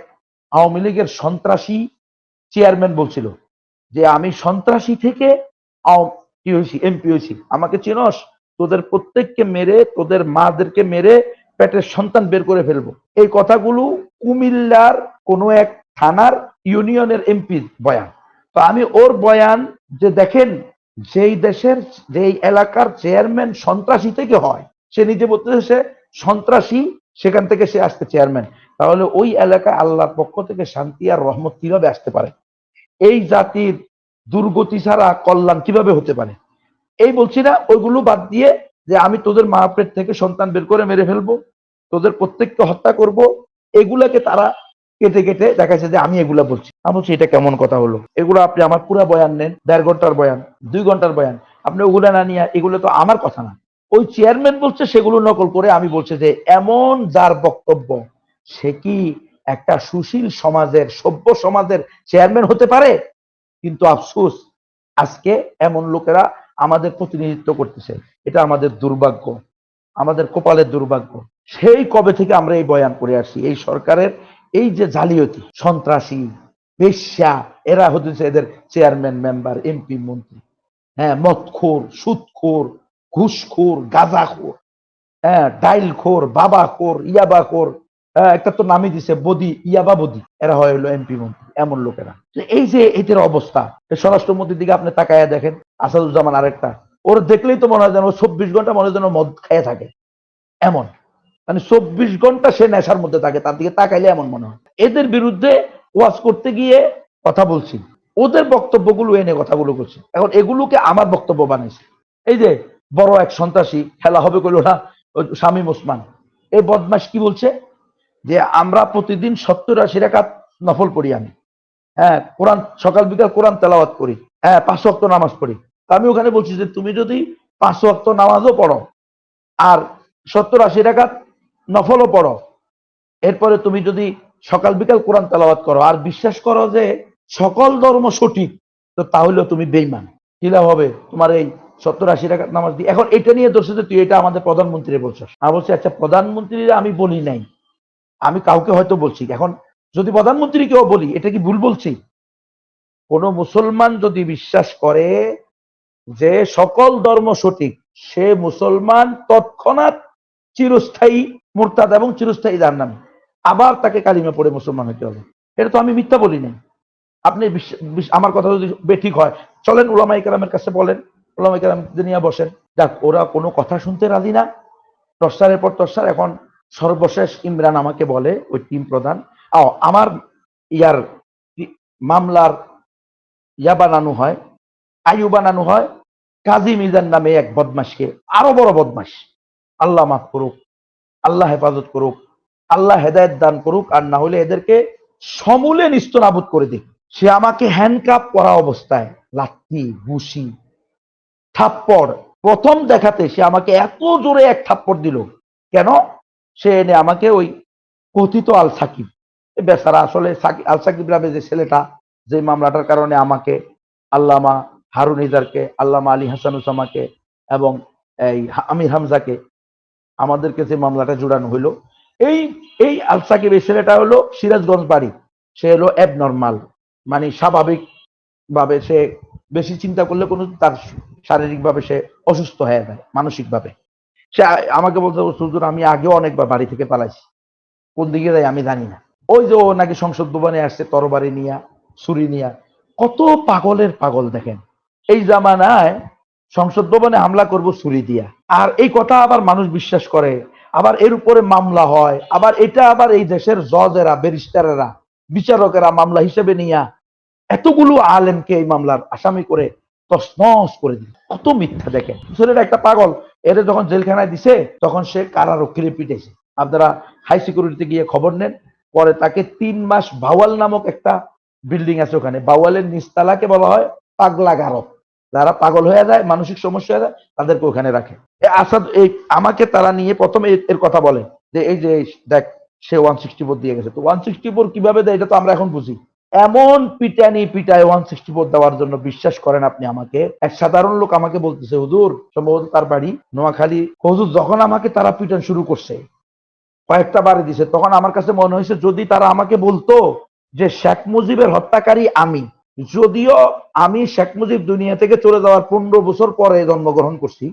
আওয়ামী লীগের সন্ত্রাসী চেয়ারম্যান বলছিল যে আমি সন্ত্রাসী থেকে কি হয়েছি, এমপি হয়েছি, আমাকে চিনস? তোদের প্রত্যেককে মেরে, তোদের মাদেরকে মেরে পেটের সন্তান বের করে ফেলবো। এই কথাগুলো কুমিল্লার কোনো এক থানার ইউনিয়নের এমপির বয়ান। তো আমি ওর বয়ান যে দেখেন, যেই দেশের যেই এলাকার চেয়ারম্যান সন্ত্রাসী থেকে হয়, সে নিজে বলতেছে সে সন্ত্রাসী, সেখান থেকে সে আসতে চেয়ারম্যান, তাহলে ওই এলাকায় আল্লাহর পক্ষ থেকে শান্তি আর রহমত কিভাবে আসতে পারে? এই জাতির দুর্গতি ছাড়া কল্যাণ কিভাবে হতে পারে? এই বলছি না, ওইগুলো বাদ দিয়ে যে আমি তোদের মা পেট থেকে সন্তান বের করে মেরে ফেলবো, তোদের প্রত্যেককে হত্যা করব, এগুলাকে তারা কেটে কেটে দেখাচ্ছে যে আমি এগুলা বলছি। আমি বলছি এটা কেমন কথা হলো? এগুলো আপনি আমার পুরা বয়ান নেন, 1.5 ঘন্টার বয়ান, 2 ঘন্টার বয়ান, আপনি ওগুলা না নিয়ে, এগুলো তো আমার কথা না। ওই চেয়ারম্যান বলছে সেগুলো নকল করে আমি বলছে যে এমন যার বক্তব্য, সে কি একটা সুশীল সমাজের, সভ্য সমাজের চেয়ারম্যান হতে পারে? কিন্তু আফসোস, আজকে এমন লোকেরা আমাদের প্রতিনিধিত্ব করতেছে। এটা আমাদের দুর্ভাগ্য, আমাদের কপালের দুর্ভাগ্য। সেই কবে থেকে আমরা এই বয়ান করে আসি, এই সরকারের এই যে জালিয়াতি, সন্ত্রাসী, বেশ্যা, এরা হতেছে এদের চেয়ারম্যান, মেম্বার, এমপি, মন্ত্রী। হ্যাঁ, মদখোর, সুদখোর, ঘুষখোর, গাঁজাখোর, হ্যাঁ ডাইলখোর, বাবাখোর, ইয়াবাখোর, একটা তো নামই দিছে বদি, ইয়াবা বদি, এরা হয় হলো এমপি মন্ত্রী, এমন লোকেরা। এই যে এদের অবস্থা, স্বরাষ্ট্রমন্ত্রীর দিকে আপনি তাকায়া দেখেন, আসাদুজ্জামান আরেকটা, ওর দেখলেই তো মনে হয় যেন 24 ঘন্টা মনে হয় যেন মদ খেয়ে থাকে, এমন, মানে 24 ঘন্টা সে নেশার মধ্যে থাকে, তার দিকে তাকাইলে এমন মনে হয়। এদের বিরুদ্ধে ওয়াজ করতে গিয়ে কথা বলছি, ওদের বক্তব্যগুলো এনে কথাগুলো করছি, এখন এগুলোকে আমার বক্তব্য বানাইছে। এই যে বড় এক সন্ত্রাসী খেলা হবে কইল না, শামীম ওসমান, এই বদমাশ কি বলছে যে আমরা প্রতিদিন 70-80 রাকাত নফল পড়ি আমি, হ্যাঁ কোরআন সকাল বিকাল কোরআন তেলাওয়াত করি, হ্যাঁ 5 ওয়াক্ত নামাজ পড়ি। আমি ওখানে বলছি যে তুমি যদি 5 ওয়াক্ত নামাজও পড়ো আর 70-80 রাকাত নফলও পড়ো, এরপরে তুমি যদি সকাল বিকাল কোরআন তেলাওয়াত করো আর বিশ্বাস করো যে সকল ধর্ম সঠিক, তো তাহলে তুমি বেঈমান। কি লাভ হবে তোমার এই 70-80 রাকাত নামাজ দিয়ে? এখন এটা নিয়ে ধরছে যে তুই এটা আমাদের প্রধানমন্ত্রী বলছিস। আমি বলছি আচ্ছা, প্রধানমন্ত্রী আমি বলি নাই, আমি কাউকে হয়তো বলছি। এখন যদি প্রধানমন্ত্রীকেও বলি, এটা কি ভুল বলছি? কোন মুসলমান যদি বিশ্বাস করে যে সকল ধর্ম সঠিক, সে মুসলমান তৎক্ষণাৎ চিরস্থায়ী মুরতাদ এবং চিরস্থায়ী জাহান্নামী। আবার তাকে কালিমা পড়ে মুসলমান হতে হবে। এটা তো আমি মিথ্যা বলি নাই। আপনি আমার কথা যদি বেঠিক হয়, চলেন উলামায়ে কেরামের কাছে বলেন, উলামায়ে কেরাম নিয়ে বসেন। যাক, ওরা কোনো কথা শুনতে রাজি না, টর্চারের পর টর্চার। এখন সর্বশেষ ইমরান আমাকে বলে, ওই টিম প্রধান, আমার ইয়ার মামলার ইয়া বানানো হয়, আয়ু বানানো হয় কাজী মিজান নামে এক বদমাসকে। আরো বড় বদমাস। আল্লাহ মাফ করুক, আল্লাহ হেফাজত করুক, আল্লাহ হেদায়েত দান করুক, আর না হলে এদেরকে সমূলে নিস্তনাবুদ করে দিক। সে আমাকে হ্যান্ডকাপ করা অবস্থায় লাত্তি, ঘুষি, থাপ্পড়, প্রথম দেখাতে সে আমাকে এত জোরে এক থাপ্পড় দিল। কেন? সে এনে আমাকে ওই কথিত আল সাকিব, বেচারা আসলে আল সাকিব নামে যে ছেলেটা, যে মামলাটার কারণে আমাকে, আল্লামা হারুন ইজারকে, আল্লামা আলী হাসানুসামাকে এবং এই আমির হামজাকে, আমাদেরকে যে মামলাটা জুড়ানো হইলো, এই এই আল সাকিব এই ছেলেটা হলো সিরাজগঞ্জ বাড়ি। সে হলো অ্যাবনর্মাল, মানে স্বাভাবিক ভাবে সে বেশি চিন্তা করলে কোনো তার শারীরিকভাবে সে অসুস্থ হয়ে যায়, মানসিকভাবে। সে আমাকে বলতে, হুজুর আমি আগেও অনেকবার বাড়ি থেকে পালাইছি, কোন দিকে যাই আমি জানি না। ওই যে ও নাকি সংসদ ভবনে আসছে তরবারি নিয়া, ছুরি নিয়া। কত পাগলের পাগল দেখেন! এই জামানায় সংসদ ভবনে হামলা করব ছুরি দিয়া, আর এই কথা আবার মানুষ বিশ্বাস করে, আবার এর উপরে মামলা হয়, আবার এটা আবার এই দেশের জজেরা, ব্যারিস্টারেরা, বিচারকেরা মামলা হিসেবে নিয়া এতগুলো আলেমকে এই মামলার আসামি করে তছনছ করে দিল। কত মিথ্যা দেখেন! ছেলেটা একটা পাগল। এর যখন জেলখানায় দিছে, তখন সে কারারক্ষীরে পিটেছে। আপনারা হাই সিকিউরিটিতে গিয়ে খবর নেন। পরে তাকে 3 মাস বাওয়াল নামক একটা বিল্ডিং আছে, ওখানে বাওয়ালের নিচতলাকে বলা হয় পাগলাগারো। যারা পাগল হয়ে যায়, মানসিক সমস্যা হয়ে যায়, তাদেরকে ওখানে রাখে। আসাদ এই আমাকে তারা নিয়ে প্রথমে এর কথা বলে যে এই যে দেখ, সে 164 দিয়ে গেছে। তো 164 কিভাবে দেয় এটা তো আমরা এখন বুঝি। এমন পিটানি পিটায় 164 দেওয়ার জন্য, বিশ্বাস করেন আপনি আমাকে, এক সাধারণ লোক আমাকে বলতেছে, হুজুর, সম্ভবত তার বাড়ি নোয়াখালী, হুজুর যখন আমাকে তারা পিটান শুরু করছে, কয়েকটা বাড়ি দিছে, তখন আমার কাছে মনে হয়েছে যদি তারা আমাকে বলতো যে শেখ মুজিবের হত্যাকারী আমি, যদিও আমি শেখ মুজিব দুনিয়া থেকে চলে যাওয়ার 15 বছর পরে জন্মগ্রহণ করছি,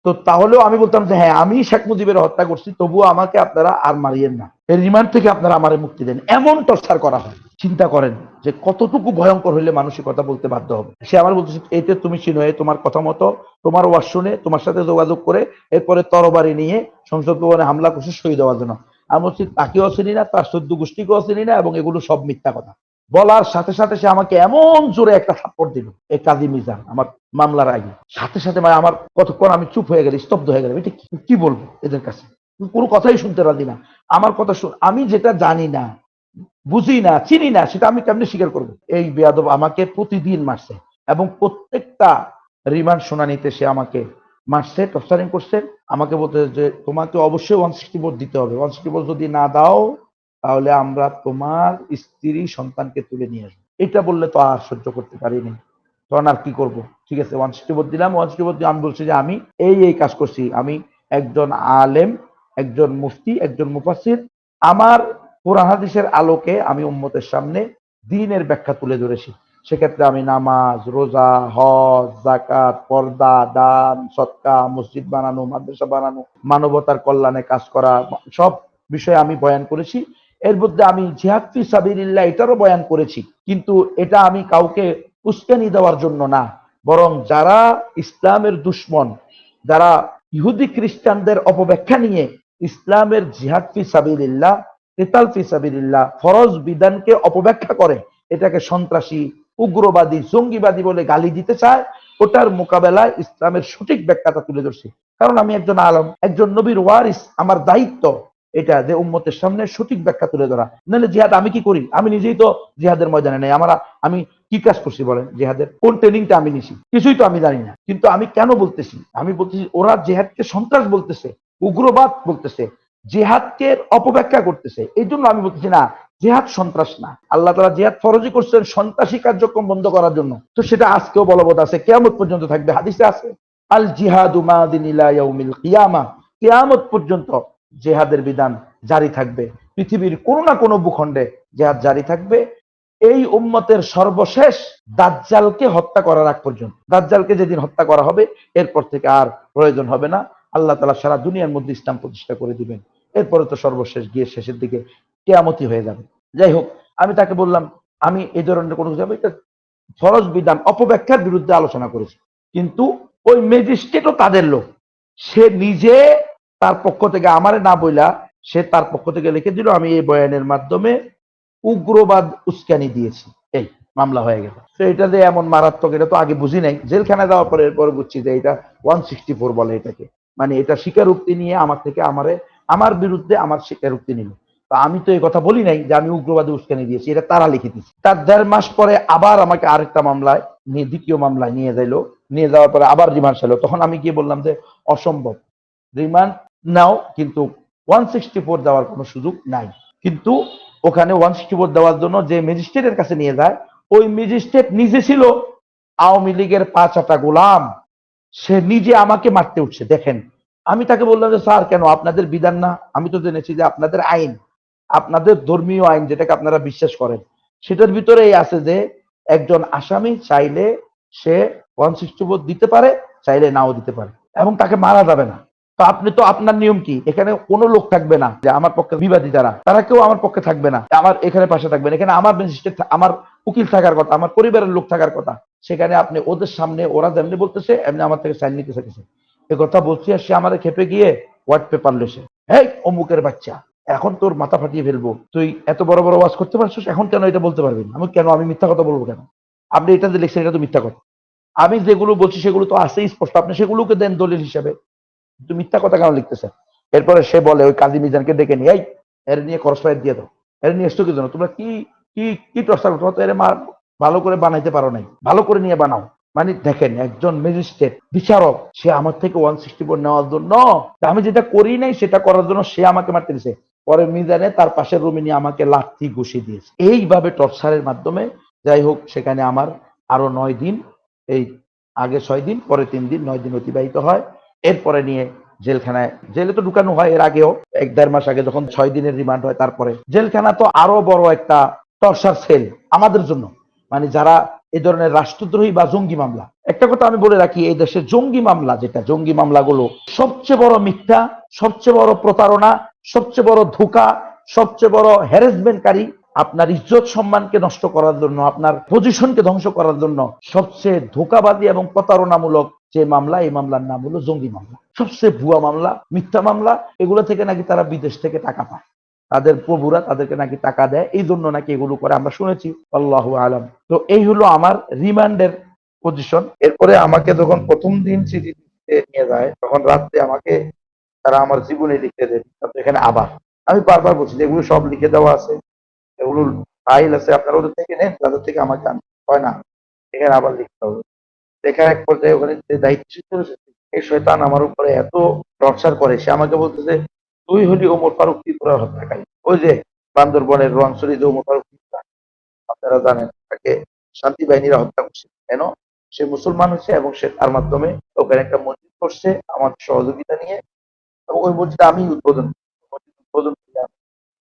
তো তাহলেও আমি বলতাম যে হ্যাঁ, আমি শেখ মুজিবের হত্যা করছি, তবুও আমাকে আপনারা আর মারিয়েন না, এই রিমান্ড থেকে আপনারা আমারে মুক্তি দেন। এমন টর্চার করা হয়। চিন্তা করেন যে কতটুকু ভয়ঙ্কর হইলে মানুষই কথা বলতে বাধ্য হবে। সে আমার বলতেছে, এইতে তুমি চিনো, তোমার কথা মতো, তোমার ওয়াজ শুনে, তোমার সাথে যোগাযোগ করে, এরপরে তরবারি নিয়ে সংসদ ভবনে হামলা করছে শহীদ হওয়ার জন্য। আমি বলছি তাকেও চিনি না, তার 14 গোষ্ঠীকেও চিনি না, এবং এগুলো সব মিথ্যা কথা। বলার সাথে সাথে সে আমাকে এমন জোরে একটা থাপ্পড় দিল, এই কাজী মিজান, আমার মামলার আগে। সাথে সাথে মানে আমার কতক্ষণ আমি চুপ হয়ে গেলাম, স্তব্ধ হয়ে গেলাম। এটা কি বলবো এদের কাছে? কোনো কথাই শুনতে রাজি না। আমার কথা আমি যেটা জানি না, বুঝি না, চিনি না, সেটা আমি কেমনে স্বীকার করবো? এই বেয়াদব আমাকে প্রতিদিন মারছে, এবং প্রত্যেকটা রিমান্ড শুনানিতে সে আমাকে মারছে, টর্চারিং করছে। আমাকে বলতে যে তোমাকে অবশ্যই 164 দিতে হবে, 164 যদি না দাও তাহলে আমরা তোমার স্ত্রী সন্তানকে তুলে নিয়ে আসবো। এটা বললে তো আর সহ্য করতে পারিনি, তখন আর কি করব? ঠিক আছে, 164 দিলাম। 164 দিয়ে আমি বলছি যে আমি এই কাজ করছি, আমি একজন আলেম, একজন মুফতি, একজন মুফাসসির, আমার কোরআন হাদিসের আলোকে আমি উম্মতের সামনে দ্বীনের ব্যাখ্যা তুলে ধরেছি। সেক্ষেত্রে আমি নামাজ, রোজা, হজ, যাকাত, পর্দা, দান, সদকা, মসজিদ বানানো, মাদ্রাসা বানানো, মানবতার কল্যাণে কাজ করা, সব বিষয়ে আমি বয়ান করেছি। এর মধ্যে আমি জিহাদ ফি সাবিলিল্লাহ এটারও বয়ান করেছি, কিন্তু এটা আমি কাউকে উস্কানি দেওয়ার জন্য না, বরং যারা ইসলামের দুশ্মন, যারা ইহুদি খ্রিস্টানদের অপব্যাখ্যা নিয়ে ইসলামের জিহাদ ফি সাবিলিল্লাহ, কিতাল ফি সাবিলিল্লাহ ফরজ বিধানকে অপব্যাখ্যা করে, এটাকে সন্ত্রাসী, উগ্রবাদী, জঙ্গিবাদী বলে গালি দিতে চায়, ওটার মোকাবেলায় ইসলামের সঠিক ব্যাখ্যাটা তুলে ধরছি। কারণ আমি একজন আলম, একজন নবীর ওয়ারিস, আমার দায়িত্ব এটা যে উম্মতের সামনে সঠিক ব্যাখ্যা তুলে ধরা। নাহলে জিহাদ আমি কি করি? আমি নিজেই তো জিহাদের ময়দানে নেই। আমি কি কাজ করছি বলেন? জিহাদের কোন ট্রেনিংটা আমি নিছি? কিছুই তো আমি জানি না। কিন্তু আমি কেন বলতেছি? আমি বলতেছি ওরা জিহাদকে সন্ত্রাস বলতেছে, উগ্রবাদ বলতেছে, জিহাদকে অপব্যাখ্যা করতেছে। এই জন্য আমি বলতেছি না জিহাদ সন্ত্রাস না, আল্লাহ তাআলা জিহাদ ফরজই করছেন সন্ত্রাসী কার্যক্রম বন্ধ করার জন্য। তো সেটা আজকেও বলবৎ আছে, কিয়ামত পর্যন্ত থাকবে। হাদিসে আছে আল জিহাদু মাদিন ইলা ইয়াউমিল কিয়ামা, কিয়ামত পর্যন্ত জিহাদের বিধান জারি থাকবে। পৃথিবীর কোনো না কোনো ভূখণ্ডে জিহাদ জারি থাকবে এই উম্মতের সর্বশেষ দাজ্জালকে হত্যা করার আগ পর্যন্ত। দাজ্জালকে যেদিন হত্যা করা হবে এরপর থেকে আর প্রয়োজন হবে না, আল্লাহ তাআলা সারা দুনিয়ার মধ্যে ইসলাম প্রতিষ্ঠা করে দিবেন। এরপরে তো সর্বশেষ গিয়ে শেষের দিকে কিয়ামতই হয়ে যাবে। যাই হোক, আমি তাকে বললাম আমি এই ধরনের কোনো কিছু, এটা ফরজ বিধান অপব্যাখ্যার বিরুদ্ধে আলোচনা করেছি। কিন্তু ওই ম্যাজিস্ট্রেটও তাদের লোক, সে নিজে তার পক্ষ থেকে আমারে না বইলা সে তার পক্ষ থেকে লিখে দিল আমি এই বয়ানের মাধ্যমে উগ্রবাদ উস্কানি দিয়েছি, এই মামলা হয়ে গেল। তো এটা যে এমন মারাত্মক এটা তো আগে বুঝি নাই, জেলখানা যাওয়ার পরে এরপরে বুঝছি যে এটা 164 বলে এটাকে, মানে এটা স্বীকারোক্তি নিয়ে আমার থেকে আমার বিরুদ্ধে আমার স্বীকারোক্তি নিল। তা আমি তো এই কথা বলি নাই যে আমি উগ্রবাদী উস্কানি দিয়েছি, এটা তারা লিখে দিচ্ছে। তার 1.5 মাস পরে আবার আমাকে আরেকটা মামলায় নিয়ে, দ্বিতীয় মামলায় নিয়ে যাইলো, নিয়ে যাওয়ার পরে আবার রিমান্ড চাইলো। তখন আমি গিয়ে বললাম যে অসম্ভব, রিমান্ড নাও, কিন্তু 164 দেওয়ার কোনো সুযোগ নাই। কিন্তু ওখানে 164 দেওয়ার জন্য যে ম্যাজিস্ট্রেটের কাছে নিয়ে যায়, ওই ম্যাজিস্ট্রেট নিজে ছিল আওয়ামী লীগের 5 আটা গোলাম, সে নিজে আমাকে মারতে উঠছে। দেখেন, আমি তাকে বললাম যে স্যার কেন, আপনাদের বিধান না? আমি তো জেনেছি যে আপনাদের আইন, আপনাদের ধর্মীয় আইন যেটাকে আপনারা বিশ্বাস করেন, সেটার ভিতরেই আছে যে একজন আসামি চাইলে সে 164 দিতে পারে, চাইলে নাও দিতে পারে, এবং তাকে মারা যাবে না। তো আপনি তো, আপনার নিয়ম কি? এখানে কোনো লোক থাকবে না যে আমার পক্ষে বিবাদী, তারা কেউ আমার পক্ষে থাকবে না, আমার এখানে পাশে থাকবে না। এখানে আমার ম্যাজিস্ট্রেট, আমার উকিল থাকার কথা, আমার পরিবারের লোক থাকার কথা। সেখানে আপনি ওদের সামনে ওরা যেমনি বলতেছে এমনি আমার থেকে সাইন নিতে চাইছে। এ কথা বলছি আর সে আমাদের খেপে গিয়ে হোয়াইট পেপার লেসে, এই অমুকের বাচ্চা, এখন তোর মাথা ফাটিয়ে ফেলবো, তুই এত বড় বড় ওয়াজ করতে পারছিস, এখন কেন এটা বলতে পারবি না? আমি মিথ্যা কথা বলবো কেন? আপনি এটা যে লিখছেন এটা তো মিথ্যা কথা। আমি যেগুলো বলছি সেগুলো তো আছেই স্পষ্ট, আপনি সেগুলোকে দেন দলিল হিসেবে, কিন্তু মিথ্যা কথা কেন লিখতেছেন? এরপরে সে বলে ওই কাজী মিজানকে ডেকে নিয়ে, এই এর নিয়ে করসফায়ার দিয়ে দাও, এর নিয়ে এসছো কি জন্য, তোমরা কি কি কি টর্চার করছো, এর ভালো করে বানাইতে পারো নাই, ভালো করে নিয়ে বানাও। মানে দেখেন, একজন ম্যাজিস্ট্রেট বিচারক, সে আমার থেকে 164 নেওয়ার জন্য, আমি যেটা করি নাই সেটা করার জন্য সে আমাকে মারতে দিয়েছে। পরে মিজানে তার পাশের রুমে নিয়ে আমাকে লাথি ঘুষিয়ে দিয়েছে এইভাবে টর্চারের মাধ্যমে। যাই হোক, সেখানে আমার আরো 9 দিন, এই আগে 6 দিন, পরে 3 দিন, 9 দিন অতিবাহিত হয়। এরপরে নিয়ে জেলখানায়, জেলে তো ঢুকানো হয় এর আগেও, 1-1.5 মাস আগে যখন 6 দিনের রিমান্ড হয়। তারপরে জেলখানা তো আরো বড় একটা টর্চার সেল আমাদের জন্য, মানে যারা এই ধরনের রাষ্ট্রদ্রোহী বা জঙ্গি মামলা। একটা কথা আমি বলে রাখি, এই দেশে জঙ্গি মামলা, যেটা জঙ্গি মামলাগুলো সবচেয়ে বড় মিথ্যা, সবচেয়ে বড় প্রতারণা, সবচেয়ে বড় ধোঁকা, সবচেয়ে বড় হ্যারাসমেন্টকারী, আপনার ইজ্জত সম্মানকে নষ্ট করার জন্য, আপনার পজিশনকে ধ্বংস করার জন্য সবচেয়ে ধোঁকাবাদী এবং প্রতারণামূলক যে মামলা, এই মামলার নাম হলো জঙ্গি মামলা। সবচেয়ে ভুয়া মামলা, মিথ্যা মামলা। এগুলো থেকে নাকি তারা বিদেশ থেকে টাকা পায়, তাদের প্রভুরা তাদেরকে নাকি টাকা দেয়, এই জন্য নাকি এগুলো করে, আমরা শুনেছি, আল্লাহু আলাম। তো এই হলো আমার রিমান্ডের পজিশন। এরপরে আমাকে যখন প্রথম দিন সিটি নিয়ে যায়, তখন রাত্রে আমাকে তারা আমার জীবনে লিখে দেয়। এখানে আবার আমি বারবার বলছি যে এগুলো সব লিখে দেওয়া আছে, এগুলো ফাইল আছে, আপনারা ওদের থেকে নেন, তাদের থেকে আমাকে আনতে হয় না, এখানে আবার লিখতে হবে। লেখার এক পর্যায়ে ওখানে যে দায়িত্বশীল করেছে, এই শয়তান আমার উপরে এত টর্চার করে, সে আমাকে বলতেছে তুই হলি ওমর ফারুক ত্রিপুরার হত্যাকারী। ওই যে বান্দরবনের রোয়াংছড়ি যে ওমর ফারুক ত্রিপুরা, আপনারা জানেন, তাকে শান্তি বাহিনীরা হত্যা করছে। কেন? সে মুসলমান হচ্ছে এবং সে তার মাধ্যমে ওখানে একটা মসজিদ করছে আমার সহযোগিতা নিয়ে, এবং ওই মসজিদ আমি উদ্বোধন করলাম,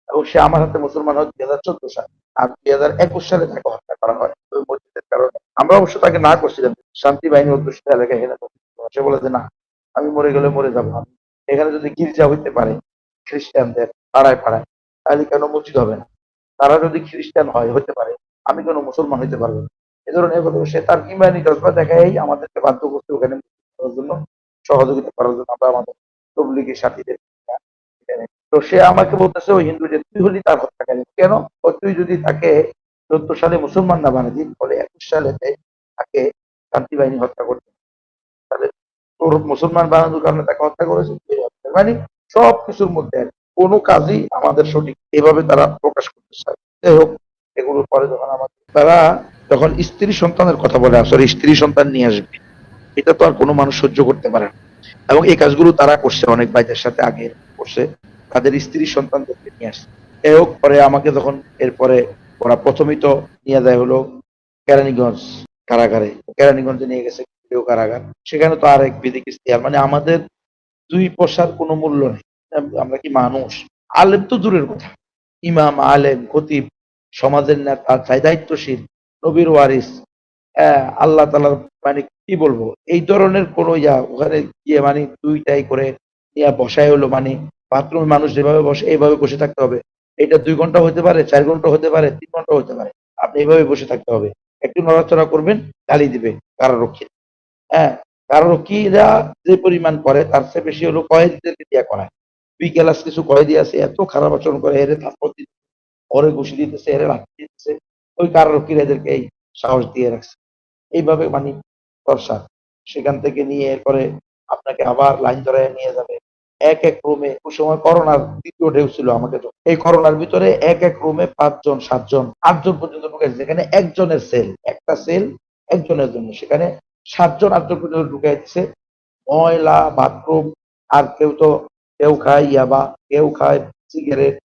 এবং সে আমার হাতে মুসলমান হয় 2014 সালে, আর 2021 সালে তাকে হত্যা করা হয় ওই মসজিদের কারণে। আমরা অবশ্য তাকে না করছিলাম, শান্তি বাহিনী অধ্যুষিত এলাকায় হেলে। সে বলে যে না, আমি মরে গেলে মরে যাবো, এখানে যদি গির্জা হইতে পারে খ্রিস্টানদের পাড়ায় পাড়ায়, তাহলে কেন মসজিদ হবে না? তারা যদি খ্রিস্টান হয় হতে পারে, আমি কেন মুসলমান হইতে পারবো না? এ ধরনের সে তার ইমানি জজবা দেখাই আমাদেরকে বাধ্য করতে ওখানে করার জন্য, সহযোগিতা করার জন্য। আমরা আমাদের তবলিগের সাথীদের, তো সে আমাকে বলতেছে ওই হিন্দু যে তুই হলি তার হত্যাকারী। কেন? তুই যদি তাকে 14 সালে মুসলমান না বানিয়ে দিন, ফলে 21 সালে তাকে শান্তি বাহিনী হত্যা করতে, তাহলে তোর মুসলমান বানানোর কারণে তাকে হত্যা করেছে। মানে সব কিছুর মধ্যে কোনো কাজই আমাদের সঠিক এভাবে তারা প্রকাশ করতে চায়। যাই হোক, এগুলোর পরে যখন তারা যখন স্ত্রী সন্তানের কথা বলে, আসলে স্ত্রী সন্তান নিয়ে আসবে, এটা তো আর কোনো মানুষ সহ্য করতে পারে না। এবং এই কাজগুলো তারা করছে, অনেক ভাইদের সাথে আগে করছে, তাদের স্ত্রী সন্তানদেরকে নিয়ে আসছে। এ হোক, পরে আমাকে যখন এরপরে ওরা প্রথমেই তো নিয়ে যায় হলো কেরানীগঞ্জ কারাগারে। কেরানীগঞ্জে নিয়ে গেছে কেন্দ্রীয় কারাগার। সেখানে তো আরেক বিধিক ইশতেহার, মানে আমাদের ২ পয়সার কোনো মূল্য নেই। আমরা কি মানুষ? আলেম তো দূরের কথা। ইমাম, আলেম, খতিব, সমাজের নেতা, দায়িত্বশীল, নবীর ওয়ারিস, আল্লাহ তাআলার, মানে কি বলবো? এই ধরনের কোনো ওখানে গিয়ে মানে ২ টাই করে বসায় হলো, মানে বাথরুমে মানুষ যেভাবে বসে এইভাবে বসে থাকতে হবে। এটা ২ ঘন্টা হতে পারে, ৪ ঘন্টা হতে পারে, ৩ ঘন্টা হতে পারে। আপনি এভাবে বসে থাকতে হবে। একটু নড়াচড়া করবেন, গালি দিবে কারারক্ষী। হ্যাঁ, কারারক্ষীরা যে পরিমাণ করে তার চেয়ে বেশি হলো কয়েদিদেরকে দিয়া করায়। ২ ক্লাস কিছু কয়েদি আছে, এত খারাপ আচরণ করে, এরে থাপ্পড় দিতেছে, ওরে ঘুষি দিতেছে, এরে লাথি দিতেছে। ওই কারারক্ষীরা এদেরকে এই সাহস দিয়ে রাখছে। এইভাবে মানে চর্চা। সেখান থেকে নিয়ে এরপরে আপনাকে আবার লাইন ধরায় নিয়ে যাবে। এক রুমে, ওই সময় করোনার ৩য় ঢেউ ছিল আমাকে তো। এই করোনার ভিতরে এক রুমে ৫ জন, ৭ জন, ৮ জন পর্যন্ত ঢুকাইছে। যেখানে একজনের সেল, একটা সেল একজনের জন্য। সেখানে ৭ জন, ৮ জন পর্যন্ত ঢুকাই দিচ্ছে। ময়লা বাথরুম, আর কেউ খায় ইয়াবা, কেউ খায় সিগারেট,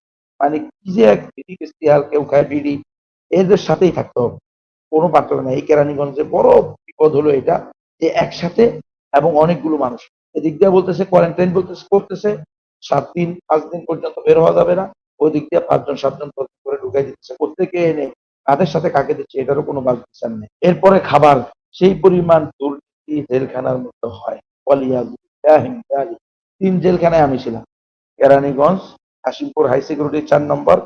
মানে কি যে এক বিড়ি ইশতেহার, কেউ খায় বিড়ি। এদের সাথেই থাকতে হবে, কোনো পার্থক্য নাই। এই কেরানীগঞ্জে বড় বিপদ হলো এটা, যে একসাথে এবং অনেকগুলো মানুষ। এদিক দিয়ে বলতেছে কোয়ারেন্টাইন করতেছে, ৭ দিন ৫ দিন পর্যন্ত বের হওয়া যাবে না। ওই দিক দিয়ে ৫ জন ৭ জন করে ঢুকাই দিচ্ছে। প্রত্যেকে এনে কাদের সাথে কাকে দিচ্ছে এটারও কোনো বাছ বিচার নেই। এরপরে খাবার, সেই পরিমাণ দুর্নীতি জেলখানার মধ্যে হয়। ওয়ালিয়াযুবিল্লাহি মিন যালিক। ৩ জেলখানায় আমি ছিলাম। কেরানীগঞ্জ, কাশিমপুর হাই সিকিউরিটি ৪ নম্বর,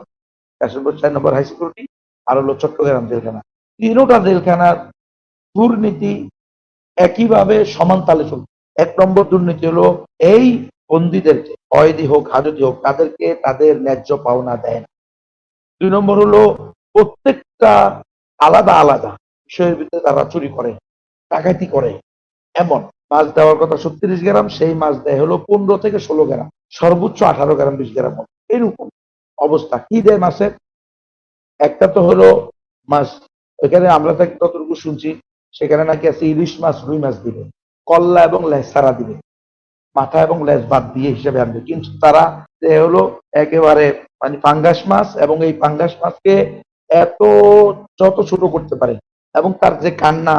কাশিমপুর ৪ নম্বর হাই সিকিউরিটি, আর হলো চট্টগ্রাম জেলখানা। তিনোটা জেলখানার দুর্নীতি একইভাবে সমান তালে চলছে। ১ নম্বর দুর্নীতি হলো এই বন্দীদেরকে, কয়েদি হোক হাজতি হোক, তাদেরকে তাদের ন্যায্য পাওনা দেয় না। ২ নম্বর হলো প্রত্যেকটা আলাদা আলাদা বিষয়ের ভিতরে তারা চুরি করে, ডাকাতি করে। এমন মাছ দেওয়ার কথা ৩৬ গ্রাম, সেই মাছ দেয় হলো ১৫ থেকে ১৬ গ্রাম, সর্বোচ্চ ১৮ গ্রাম, ২০ গ্রাম মতো। এরকম অবস্থা। কি দেয় মাছে? একটা তো হলো মাছ, এখানে আমরা যতটুকু শুনছি সেখানে নাকি আছে ইলিশ মাছ, রুই মাছ দিবে, কল্লা এবং লেজ ছাড়া দিবে, মাথা এবং লেজ বাদ দিয়ে হিসেবে আনবে। কিন্তু তারা হলো একেবারে মানে পাঙ্গাস মাছ, এবং এই পাঙ্গাস মাছকে এত যত ছোট করতে পারে, এবং তার যে কান্না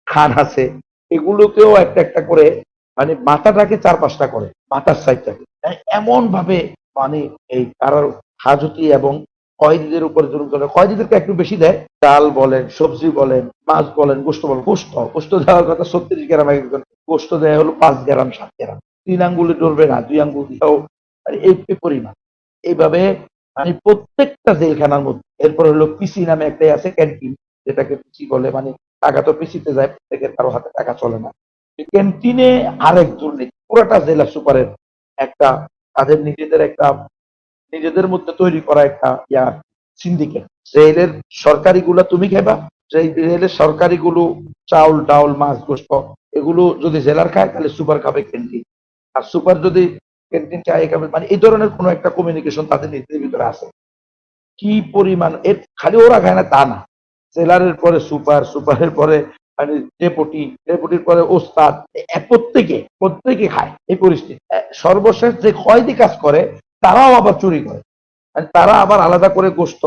খান আছে এগুলোকেও একটা একটা করে, মানে মাথাটাকে ৪-৫টা করে, মাথার সাইডটাকে এমন ভাবে, মানে এই কারোর হাজতি এবং কয়েদিদের উপরে জুলুম করে। কয়েদিদেরকে একটু বেশি দেয়, ডাল বলেন, সবজি বলেন, মাছ বলেন, গোস্ত বলেন। গোস্ত দেওয়ার কথা ৩৬ গ্রাম, একজন গোস্ত দেয় হলো ৫ গ্রাম, ৭ গ্রাম। ৩ আঙ্গুলে ধরবে না, ২ আঙ্গুল দিয়েও, মানে এই পরিমাণ। এইভাবে মানে প্রত্যেকটা জেলখানার মধ্যে। এরপর হলো পিসি নামে একটাই আছে, ক্যান্টিন, যেটাকে পিসি বলে, মানে টাকা তো পিসিতে যায়, প্রত্যেকের কারো হাতে টাকা চলে না। ক্যান্টিনে আরেক দুর্নীতি, পুরাটা জেলা সুপারের একটা, তাদের নিজেদের একটা, নিজেদের মধ্যে তৈরি করা একটা সিন্ডিকেট। রেলের সরকারি গুলা তুমি খাইবা, সেই রেলের সরকারি গুলো চাউল ডাউল মাছ গোস্ত এগুলো যদি জেলার খায়, তাহলে সুপার খাবে ক্যান্টিন। আর সুপার যদি ক্যান্টিন চায় খাবে, মানে এই ধরনের কোনো একটা কমিউনিকেশন তাদের নিজেদের ভিতরে আছে। কি পরিমাণ এর, খালি ওরা খায় না তা না, জেলারের পরে সুপার, সুপারের পরে মানে ডেপুটি, ডেপুটির পরে ওস্তাদ, প্রত্যেকে খায়। এই পরিস্থিতি। সর্বশেষ যে কয়েদি কাজ করে তারাও আবার চুরি করে। আর তারা আবার আলাদা করে গোস্ত,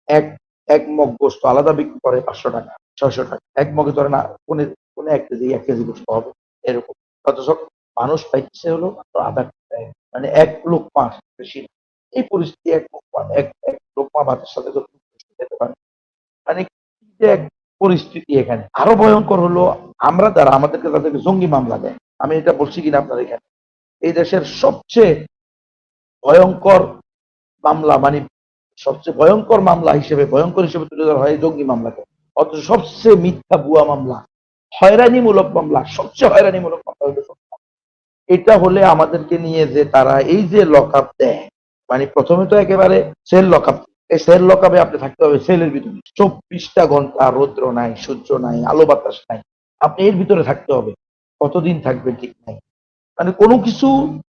এক এক মগ গোস্ত আলাদা বিক্রি করে ৫০০ টাকা, ৬০০ টাকা। এক মগে ধরে না কোনে কোনে ১ কেজি গোস্ত হবে এরকম। অথচ মানুষ পাইতেছে হলো মাত্র আধা কেজি, মানে ১ লোকমা, বেশি না। এই পরিস্থিতি, এক লোকমা ভাতের সাথে যদি খেতে পারে, মানে কি যে এক পরিস্থিতি এখানে। আরো ভয়ঙ্কর হলো আমরা যারা, আমাদেরকে তাদেরকে জঙ্গি মামলা দেয়। আমি এটা বলছি কিনা আপনার এখানে, এই দেশের সবচেয়ে ভয়ঙ্কর মামলা, মানে সবচেয়ে ভয়ঙ্কর হিসেবে তুলে ধরা হয় এই জঙ্গি মামলাকে। অথচ সবচেয়ে মিথ্যা ভুয়া মামলা, হয়রানিমূলক মামলা, সবচেয়ে হয়রানিমূলক মামলা হলো এটা হলে আমাদেরকে নিয়ে যে তারা এই যে লক আপ দেয়, মানে প্রথমে তো একেবারে সেল লক আপ। এই সেল লক আপে আপনি থাকতে হবে সেলের ভিতরে ২৪টা ঘন্টা, রৌদ্র নাই, সূর্য নাই, আলো বাতাস নাই, আপনি এর ভিতরে থাকতে হবে। কতদিন থাকবেন ঠিক নাই। মানে কোনো কিছু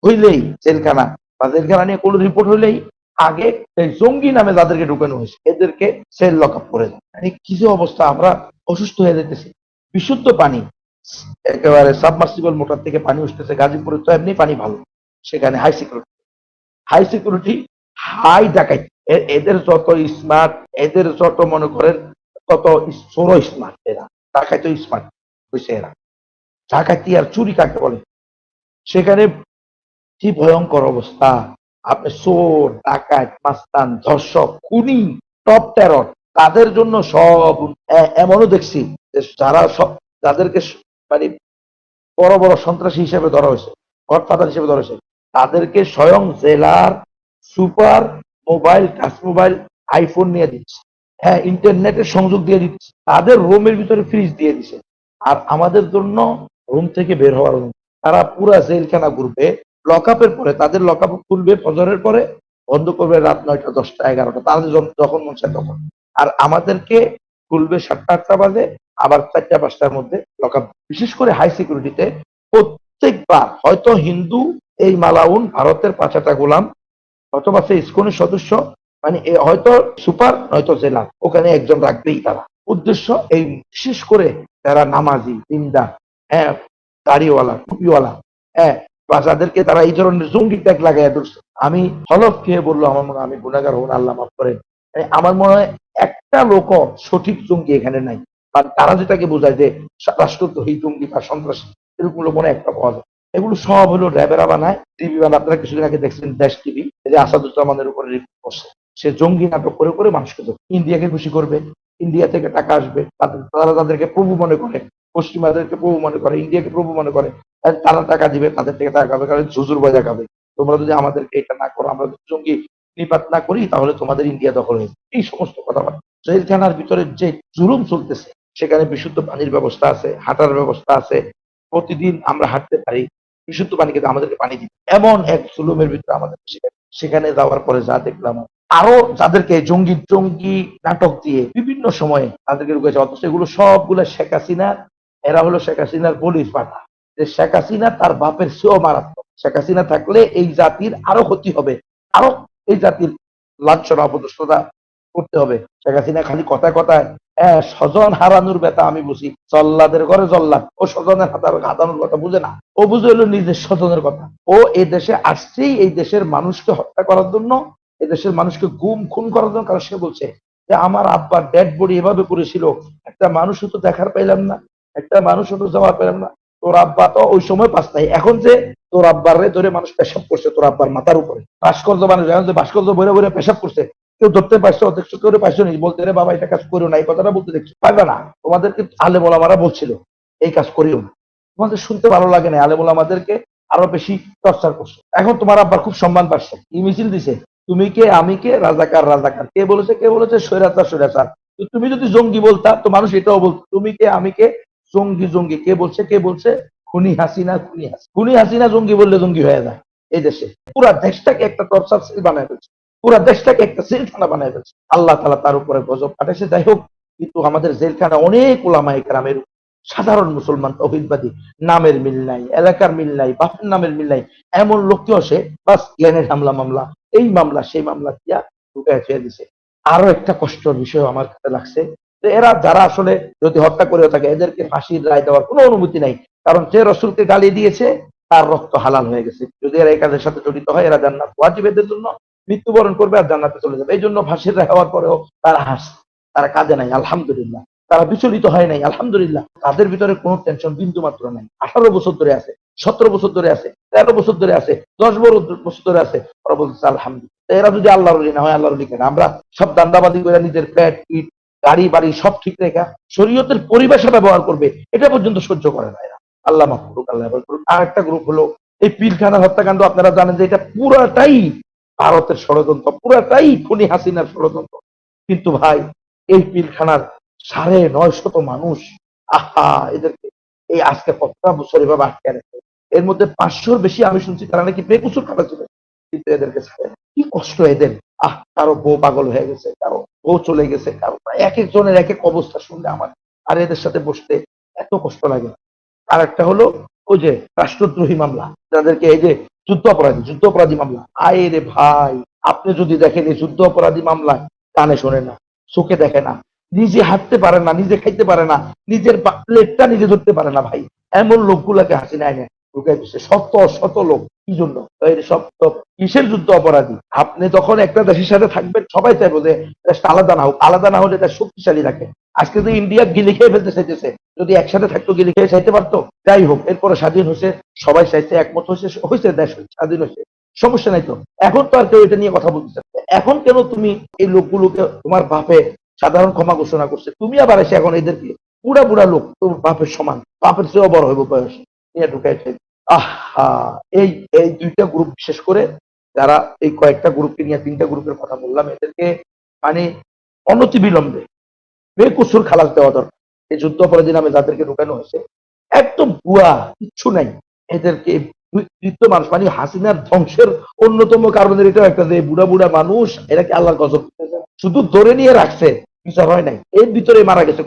হইলেই জেলখানা, বা জেলখানা নিয়ে কোনো রিপোর্ট হইলেই আগে এই জঙ্গি নামে যাদেরকে ঢুকানো হয়েছে এদেরকে সেল লক আপ করে দেয়। মানে কি যে অবস্থা, আমরা অসুস্থ হয়ে যেতেছি। বিশুদ্ধ পানি, একেবারে সাবমার্সিবল মোটর থেকে পানি উঠতেছে। গাজীপুরে তো এমনি পানি ভালো, সেখানে হাই সিকিউরিটি, হাই ডাকাইত। এদের যত স্মার্ট, এদের যত মনে করেন তত চোরও স্মার্ট, এরা ডাকাইত স্মার্ট হয়েছে এরা। ডাকাতি আর চুরি কাকে বলে, সেখানে কি ভয়ঙ্কর অবস্থা। আপনি চোর, ডাকাত, মাস্তান, ধর্ষক, খুনি, টপ টেরর, তাদের জন্য সব এমনও দেখছি যে যারা সব, যাদেরকে মানে বড় বড় সন্ত্রাসী হিসেবে ধরা হয়েছে, গডফাদার হিসেবে ধরা হয়েছে, তাদেরকে স্বয়ং জেলার super mobile, touch mobile, iPhone নিয়ে দিচ্ছে। হ্যাঁ, ইন্টারনেটের সংযোগ দিয়ে দিচ্ছে, তাদের রুমের ভিতরে ফ্রিজ দিয়ে দিচ্ছে। আর আমাদের জন্য রুম থেকে বের হওয়ার তারা পুরা জেলখানা ঘুরবে। লকআপের পরে তাদের লকআপ খুলবে ফজরের পরে, বন্ধ করবে রাত 9টা, 10টা, 11টা, তাদের যখন মন চায় তখন। আর আমাদেরকে খুলবে 7টা, 8টা বাজে, আবার 4টা, 5টার মধ্যে লকআপ। বিশেষ করে হাই সিকিউরিটিতে প্রত্যেকবার হয়তো হিন্দু এই মালাউন ভারতের 5টা গোলাম অথবা সে ইসকনের সদস্য, মানে হয়তো সুপার নয়তো জেলা, ওখানে একজন রাখবেই তারা। উদ্দেশ্য এই বিশেষ করে যারা নামাজি, দিনদার, হ্যাঁ, দাড়িওয়ালা, টুপিওয়ালা, হ্যাঁ, বা যাদেরকে তারা এই ধরনের জঙ্গি ট্যাগ লাগাইয়া ধরছে। আমি হলফ খেয়ে বললো, আমার মনে হয় আমি গুণাগার হন, আল্লাহ মাফ করেন, আমার মনে হয় একটা লোক সঠিক জঙ্গি এখানে নাই। বা তারা যেটাকে বোঝায় যে রাষ্ট্রদ্রোহী জঙ্গি বা সন্ত্রাসী, এরকম মনে একটা পাওয়া যায়। এগুলো সব হলো র্যাবেরা বানায়, টিভি বানায়। আপনারা কিছুদিন আগে দেখছেন দেশ টিভি, যে আসাদুজ্জামানের উপরে রিপোর্ট করছে, সে জঙ্গি নাটক করে করে মানুষকে ইন্ডিয়াকে খুশি করবে, ইন্ডিয়া থেকে টাকা আসবে, তারা তাদেরকে প্রভু মনে করে, পশ্চিমাদেরকে প্রভু মনে করে, ইন্ডিয়াকে প্রভু মনে করে, তারা টাকা দিবে, তাদের থেকে টাকা খাবে, কারণ ঝুজুর বাজা খাবে। তোমরা যদি আমাদেরকে এটা না করো, আমরা যদি জঙ্গি নিপাত না করি, তাহলে তোমাদের ইন্ডিয়া দখল হয়ে যাবে। এই সমস্ত কথাবার্তা। জেলখানার ভিতরে যে জুলুম চলতেছে, সেখানে বিশুদ্ধ পানির ব্যবস্থা আছে, হাঁটার ব্যবস্থা আছে, প্রতিদিন আমরা হাঁটতে পারি, বিশুদ্ধ পানি, কিন্তু আমাদেরকে পানি দিবে এমন এক জুলুমের ভিতরে আমাদের সেখানে যাওয়ার পরে যা দেখলাম। আরো যাদেরকে জঙ্গি জঙ্গি নাটক দিয়ে বিভিন্ন সময়ে তাদেরকে ঢুকেছে, অথচ এগুলো সবগুলো শেখ হাসিনা, এরা হলো শেখ হাসিনার পুলিশ পাঠা। যে শেখ হাসিনা তার বাপের সেও মারাত্মক। শেখ হাসিনা থাকলে এই জাতির আরো ক্ষতি হবে, আরো এই জাতির লাঞ্ছনা অপদস্থতা করতে হবে। শেখ হাসিনা খালি কথায় কথায় স্বজন হারানোর ব্যথা আমি বুঝি, জল্লাদের ঘরে জল্লাদ, ও স্বজনের হাতানোর কথা বুঝে না। ও বুঝে হলো নিজের স্বজনের কথা। ও এই দেশে আসছেই এই দেশের মানুষকে হত্যা করার জন্য, এই দেশের মানুষকে গুম খুন করার জন্য। কারণ সে বলছে যে আমার আব্বার ডেড বডি এভাবে পড়েছিল, একটা মানুষও তো দেখার পাইলাম না, একটা মানুষও তো যাওয়ার পেলাম না। তোর আব্বা তো ওই সময় পাস নাই, এখন যে তোর আব্বার রে ধরে মানুষ পেশাব করছে তোর আব্বার মাথার উপরে, ভাস্কর্য মানুষ এখন যে ভাস্কর্য বইরে বইরে পেশাব করছে, কেউ ধরতে পারছো, অধ্যক্ষ কেউ পাইছো নি, বলতে রে বাবা এটা কাজ করিও না, এই কথাটা বলতে দেখছো, পাইবে না। তোমাদেরকে আলেম ওলামারা বলছিল এই কাজ করিও না, তোমাদের শুনতে ভালো লাগে না, আলেম ওলামাদেরকে আরো বেশি টর্চার করছো। এখন তোমার আব্বার খুব সম্মান পাচ্ছে, ই মিছিল দিছে, তুমি কে আমি কে, রাজাকার রাজাকার, কে বলেছে, কে বলেছে স্বৈরাচার স্বৈরাচার। তুমি যদি জঙ্গি বলতা তো মানুষ এটাও বলতো, তুমি কে আমি কে, জঙ্গি জঙ্গি, কে বলছে, কে বলছে, খুনি হাসিনা, খুনি হাসিনা, খুনি হাসিনা জঙ্গি বললে জঙ্গি হয়ে যায়। এই দেশে পুরা দেশটাকে একটা টর্চার সেল বানায় ফেলছে, পুরা দেশটাকে একটা জেলখানা বানায় ফেলছে। আল্লাহ তাআলা তার উপরে গজব পাঠাইছে। যাই হোক, কিন্তু আমাদের জেলখানা অনেক ওলামায়ে কেরামের, সাধারণ মুসলমান তৌহিদবাদী, নামের মিল নাই, এলাকার মিল নাই, বাপের নামের মিল নাই, এমন লোককেও সে বাস গ্রেনেড হামলা মামলা, এই মামলা সেই মামলা দিয়া ঢুকায় ছেড়ে দিছে। আরো একটা কষ্টের বিষয় আমার কাছে লাগছে, যে এরা যারা আসলে যদি হত্যা করে থাকে, এদেরকে ফাঁসির রায় দেওয়ার কোনো অনুমতি নাই। কারণ যে রসুলকে গালি দিয়েছে তার রক্ত হালাল হয়ে গেছে। যদি এরা এই কাজের সাথে জড়িত হয়, এরা জান্নাত ওয়াজিব এদের জন্য, মৃত্যুবরণ করবে আর জান্নাতে চলে যাবে। এই জন্য ফাঁসির রায় হওয়ার পরেও তারা হাসে, তারা কাঁদে নাই, আলহামদুলিল্লাহ। তারা বিচলিত হয় নাই, আলহামদুলিল্লাহ। তাদের ভিতরে কোনো টেনশন বিন্দু মাত্র নাই। 18 বছর ধরে আছে, 17 বছর ধরে আছে, 13 বছর ধরে আছে, 10 বছর ধরে আছে, ওরা বলছে আলহামদুলিল্লাহ। এরা যদি আল্লাহর ওলি না হয়, আল্লাহর ওলি কেন? আমরা সব দান্দাবাদি করে নিজের পেট পিট গাড়ি বাড়ি সব ঠিক রেখা শরীয়তের পরিবেশে ব্যবহার করবে, এটা পর্যন্ত সহ্য করে না এরা। আল্লাহ মাফ করুক, আল্লাহ মাফ করুক। আর একটা গ্রুপ হলো এই পীরখানার হত্যাকাণ্ড। আপনারা জানেন যে এটা পুরাটাই ভারতের ষড়যন্ত্র, পুরাটাই খুনি হাসিনার ষড়যন্ত্র। কিন্তু ভাই, এই পীরখানার 950 মানুষ, আহা, এদেরকে এই আজকে 15 বছর এভাবে আটকে রেখে, এর মধ্যে 500-র বেশি আমি শুনছি তারা নাকি বেকসুর খাবার ছিল, কিন্তু এদেরকে ছাড়ে না। কি কষ্ট এদের। কারো বউ পাগল হয়ে গেছে, কারো বউ চলে গেছে, কারো এক একজনের এক এক অবস্থা শুনলে আমার আর এদের সাথে বসতে এত কষ্ট লাগে। আর একটা হলো ওই যে রাষ্ট্রদ্রোহী মামলা, যাদেরকে এই যে যুদ্ধ অপরাধী মামলা, আয় রে ভাই, আপনি যদি দেখেন এই যুদ্ধ অপরাধী মামলায় কানে শোনে না, চোখে দেখে না, নিজে হাঁটতে পারে না, নিজে খাইতে পারে না, নিজের প্লেটটা নিজে ধরতে পারে না ভাই। এমন লোকগুলাকে হাসিনা এনে ঢুকাই দিচ্ছে, শত শত লোক। কি জন্য? এই সব তো কিসের যুদ্ধ অপরাধী? আপনি যখন একটা দেশের সাথে থাকবেন সবাই চাইবো যে দেশটা আলাদা না হোক, আলাদা না হলে তার শক্তিশালী থাকে। আজকে তো ইন্ডিয়া গিলি খেয়ে ফেলতে চাইতেছে, যদি একসাথে থাকতো গিলি খেয়ে চাইতে পারতো? যাই হোক, এরপরে স্বাধীন হয়েছে, সবাই চাইতে একমত হয়েছে, হয়েছে, দেশ স্বাধীন হয়েছে, সমস্যা নাই তো। এখন তো আর কেউ এটা নিয়ে কথা বলতেছে না। এখন কেন তুমি এই লোকগুলোকে, তোমার বাপে সাধারণ ক্ষমা ঘোষণা করছে, তুমি আবার এসে এখন এদেরকে, বুড়া বুড়া লোক তোমার বাপের সমান, বাপের চেয়েও বড় হইব বয়স, নিয়ে ঢুকাইছে। আহা, এই এই দুইটা গ্রুপ, বিশেষ করে যারা এই কয়েকটা গ্রুপকে নিয়ে, তিনটা গ্রুপের কথা বললাম, এদেরকে মানে অনতিবিলম্বে বেকসুর খালাস দেওয়া দরকার। এই যুদ্ধ অপরাধী নামে যাদেরকে ঢুকানো হয়েছে, একদম ভুয়া, কিচ্ছু নাই এদেরকে। বৃদ্ধ মানুষ, মানে হাসিনার ধ্বংসের অন্যতম কারণের এটাও একটা, যে বুড়া বুড়া মানুষ এরাকে আল্লাহর গজব শুধু ধরে নিয়ে রাখছে, বিচার হয় নাই। এর ভিতরে মারা গেছে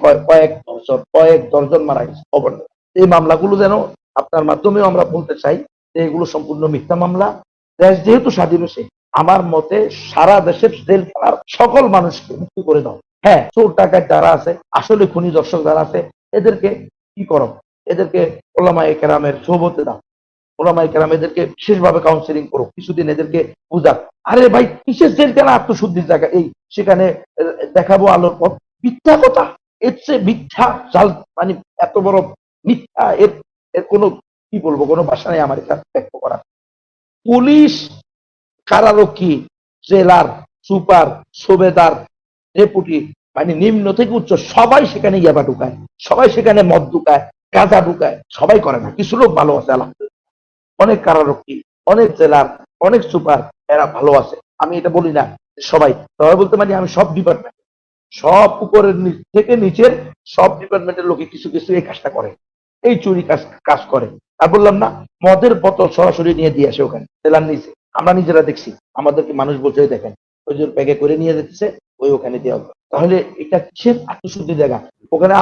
কয়েক দর্জন মারা গেছে খবর নেই। এই মামলাগুলো যেন, আপনার মাধ্যমেও আমরা বলতে চাই যে এগুলো সম্পূর্ণ মিথ্যা মামলা। দেশ যেহেতু স্বাধীন হয়েছে, আমার মতে সারা দেশের জেলখানার সকল মানুষকে মুক্তি করে দাও। হ্যাঁ, চোর টাকায় যারা আছে, আসলে খুনি দর্শক যারা আছে, এদেরকে কি করো? এদেরকে ওলামায়ে কেরামের সোহবতে দাও। ওলামায়ে কেরাম এদেরকে বিশেষভাবে কাউন্সিলিং করো, কিছুদিন এদেরকে বুঝাক। আরে ভাই, কিসের জেলখানা? আত্মশুদ্ধির জায়গা। এই সেখানে দেখাবো আলোর পথ, মিথ্যা কথা। এর চেয়ে মিথ্যা জাল, মানে এত বড় মিথ্যা, এর এর কোনো, কি বলবো, কোনো ভাষা নেই আমার এটা ব্যক্ত করা। পুলিশ, কারারক্ষী, জেলার সুপার, সুবেদার, ডেপুটি, মানে নিম্ন থেকে উচ্চ সবাই সেখানে ইয়াবা ঢুকায়, সবাই সেখানে মদ ঢুকায়, গাঁজা ঢুকায়। সবাই করে না, কিছু লোক ভালো আছে আলহামদুলিল্লাহ। অনেক কারারক্ষী, অনেক জেলার, অনেক সুপার, এরা ভালো আছে। আমি এটা বলি না সবাই, তবে বলতে মানে আমি সব ডিপার্টমেন্ট, সব উপরের থেকে নিচের সব ডিপার্টমেন্টের লোকে কিছু কিছু এই কাজটা করে, এই চুরি কাজ করে। আর বললাম না, মদের বোতল সরাসরি নিয়ে দিয়ে আসে ওখানে জেলার নিচে, আমরা নিজেরা দেখছি, আমাদেরকে মানুষ বলছে দেখেন, ওই যে ব্যাগে করে নিয়ে যেতেছে, ওই ওখানে দেওয়া হবে। তাহলে এটা কিসের আত্মশুদ্ধি জায়গা? ওখানে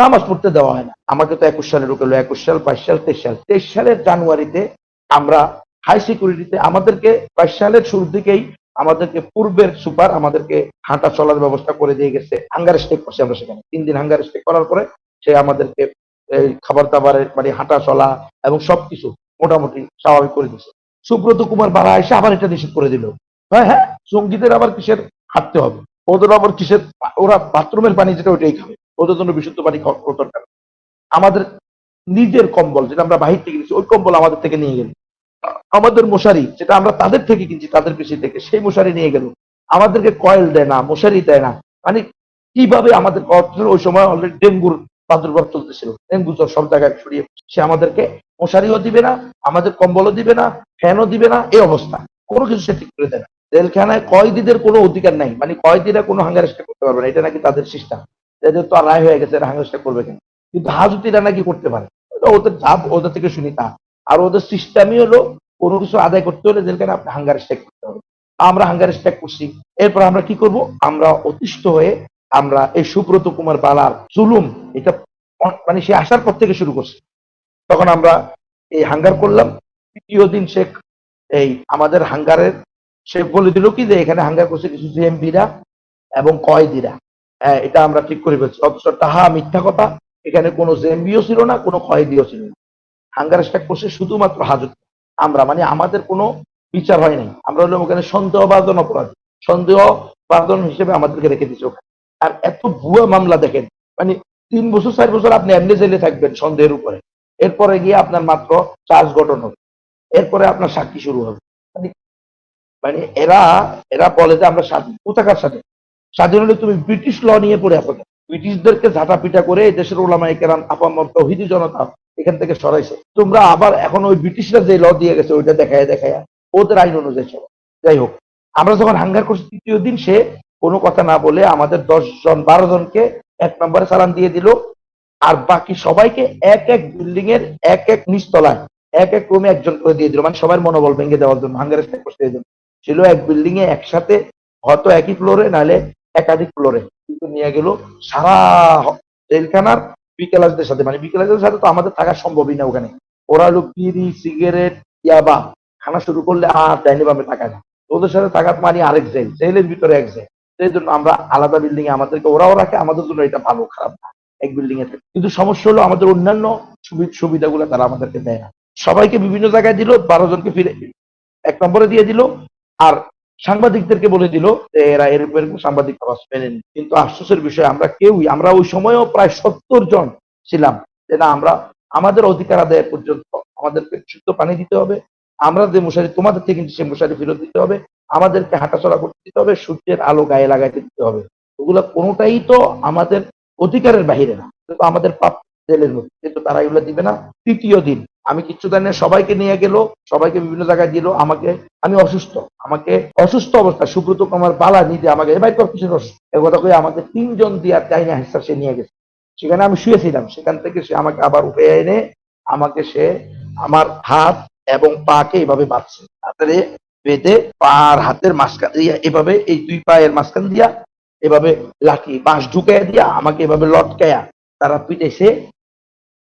নামাজ পড়তে দেওয়া হয় না। আমাকে তো 21 সালে ঢুকলো, 21 সাল, 22 সাল, 23 সালের জানুয়ারিতে আমরা হাই সিকিউরিটিতে, আমাদেরকে 22 সালের শুরুর দিকেই আমাদেরকে পূর্বের সুপার আমাদেরকে হাঁটা চলার ব্যবস্থা করে দিয়ে গেছে। হাঙ্গার স্টেক করছি আমরা সেখানে 3 দিন হাঙ্গার স্টেক করার পরে সে আমাদেরকে এই খাবার দাবারের, মানে হাঁটা চলা এবং সবকিছু মোটামুটি স্বাভাবিক করে দিচ্ছে। সুব্রত কুমার বাড়া এসে আবার এটা নিষেধ করে দিল। হ্যাঁ হ্যাঁ, সঙ্গীতের আবার কিসের হাঁটতে হবে? ওদের আবার কিসের, ওরা বাথরুমের পানি যেটা ওইটাই খাবে, ওদের জন্য বিশুদ্ধ পানি খাওয়া দরকার। আমাদের নিজের কম্বল যেটা আমরা বাহির থেকে কিনছি, ওই কম্বল আমাদের থেকে নিয়ে গেল। আমাদের মশারি যেটা আমরা তাদের থেকে কিনছি, তাদের কৃষি থেকে, সেই মশারি নিয়ে গেল। আমাদেরকে কয়েল দেয় না, মশারি দেয় না। মানে কিভাবে আমাদের, ওই সময় অলরেডি ডেঙ্গুর প্রাদুর্ভাব চলতেছিল, ডেঙ্গু জ্বর সব জায়গায় ছড়িয়ে, সে আমাদেরকে মশারিও দিবে না, আমাদের কম্বলও দিবে না, ফ্যানও দিবে না, এই অবস্থা। কোনো কিছু সে ঠিক করে দেয় না। জেলখানায় কয়েদিদের কোনো অধিকার নাই, মানে কয়েদিরা কোনো হাঙ্গার স্ট্রাইক করতে পারবে না, এটা নাকি তাদের সিস্টেম। এদের তো রায় হয়ে গেছে, হাঙ্গার স্ট্রাইক করবে কেন? কিন্তু হাজতিরা নাকি করতে পারে। ওদের যা, ওদের থেকে শুনি তা। আর ওদের সিস্টেমই হলো, কোনো কিছু আদায় করতে হলে জেলখানে আপনি হাঙ্গার স্ট্রাইক করতে হবে। আমরা হাঙ্গার স্ট্রাইক করছি। এরপর আমরা কি করব? আমরা অতিষ্ঠ হয়ে আমরা এই সুব্রত কুমার বালার জুলুম, এটা মানে সে আসার পর থেকে শুরু করছে। তখন আমরা এই হাঙ্গার করলাম। তৃতীয় দিন সে এই আমাদের হাঙ্গারের, সে বলে দিল কি যে এখানে হাঙ্গার করছে কিছু জেএমপিরা এবং কয়েদিরা। হ্যাঁ, এটা আমরা ঠিক করে ফেলছি। অথচ তাহা মিথ্যা কথা, এখানে কোনো জেএমবিও ছিল না, কোনো কয়েদিও ছিল না। হাঙ্গার স্ট্রাইক করছে শুধুমাত্র হাজত। আমরা, মানে আমাদের কোনো বিচার হয় নাই, আমরা হলো ওখানে সন্দেহভাজন অপরাধী, সন্দেহভাজন হিসেবে আমাদেরকে রেখে দিচ্ছে ওখানে। আর এত ভুয়া মামলা দেখেন, মানে 3 বছর 4 বছর আপনি এমনি জেলে থাকবেন সন্দেহের উপরে, এরপরে গিয়ে আপনার মাত্র চার্জ গঠন হবে, এরপরে আপনার সাক্ষী শুরু হবে। মানে মানে এরা এরা বলে যে আমরা স্বাধীন, কোথাকার স্বাধীন? স্বাধীন হলে তুমি ব্রিটিশ ল নিয়ে পড়ে আসো কেন? ব্রিটিশদেরকে ঝাঁটাপিটা করে এই দেশের ওলামায়ে কেরাম, আপামর তৌহিদি জনতা এখান থেকে সরাইছে। তোমরা আবার এখন ওই ব্রিটিশরা যে ল দিয়ে গেছে ওইটা দেখায় দেখায় ওদের আইন অনুযায়ী চলো। যাই হোক, আমরা যখন হাঙ্গার করছি তৃতীয় দিন, সে কোনো কথা না বলে আমাদের 10 জন 12 জনকে 1 নম্বরে চালান দিয়ে দিল। আর বাকি সবাইকে এক এক বিল্ডিং এর এক এক নিচতলায় এক এক রুমে একজন করে দিয়ে দিল, মানে সবার মনোবল ভেঙে দেওয়ার জন্য, হাঙ্গার স্ট্রাইক করতে এই জন্য। ছিল এক বিল্ডিং এ একসাথে, হয়তো একই ফ্লোরে নাহলে একাধিক ফ্লোরে, কিন্তু নিয়ে গেল সারা জেলখানার বিকেলাজদের সাথে। মানে বিকেলাজদের সাথে তো আমাদের থাকা সম্ভবই না ওখানে। ওরা হলো বিড়ি, সিগারেট, ইয়াবা খানা শুরু করলে আর ডাইনি বামে তাকায় না। ওদের সাথে থাকার মানে আরেক জেল, জেলের ভিতরে এক জেল। সেই জন্য আমরা আলাদা বিল্ডিং এ, আমাদেরকে ওরাও রাখে, আমাদের জন্য এটা ভালো খারাপ না, এক বিল্ডিং এ থাকে। কিন্তু সমস্যা হলো আমাদের অন্যান্য সুবিধাগুলো তারা আমাদেরকে দেয় না। সবাইকে বিভিন্ন জায়গায় দিল, 12 জনকে ফিরে 1 নম্বরে দিয়ে দিল, আর সাংবাদিকদেরকে বলে দিল যে এরা এরকম সাংবাদিক মেনে নিন। কিন্তু আফসোসের বিষয় আমরা ওই সময়ও প্রায় 70 জন ছিলাম যে না, আমরা আমাদের অধিকার আদায় পর্যন্ত আমাদেরকে শুদ্ধ পানি দিতে হবে, আমরা যে মশারি তোমাদের থেকে কিন্তু সে মশারি ফেরত দিতে হবে, আমাদেরকে হাঁটাচলা করতে দিতে হবে, সূর্যের আলো গায়ে লাগাইতে দিতে হবে। ওগুলা কোনোটাই তো আমাদের অধিকারের বাহিরে না, কিন্তু আমাদের পাপ জেলের মধ্যে, কিন্তু তারা এগুলো দিবে না। তৃতীয় দিন আমি কিচ্ছু জানি না, সবাইকে নিয়ে গেল, সবাইকে বিভিন্ন জায়গায় দিল, আমি অসুস্থ অবস্থা সুব্রত কুমার বালা নিজে আমাকে এবার কিছু কথা কয়ে আমাকে 3 জন দিয়ে চাইনা হেসা সে নিয়ে গেছে। সেখানে আমি শুয়েছিলাম, সেখান থেকে সে আমাকে আবার উঠে এনে সে আমার হাত এবং পাকে এভাবে বাঁধছে, হাতের বেঁধে পা আর হাতের মাঝখান দিয়া এভাবে, এই 2 পায়ের মাঝখান দিয়া এভাবে লাঠি বাঁশ ঢুকাইয়া দিয়া আমাকে এভাবে লটকায়া তারা পিটাইছে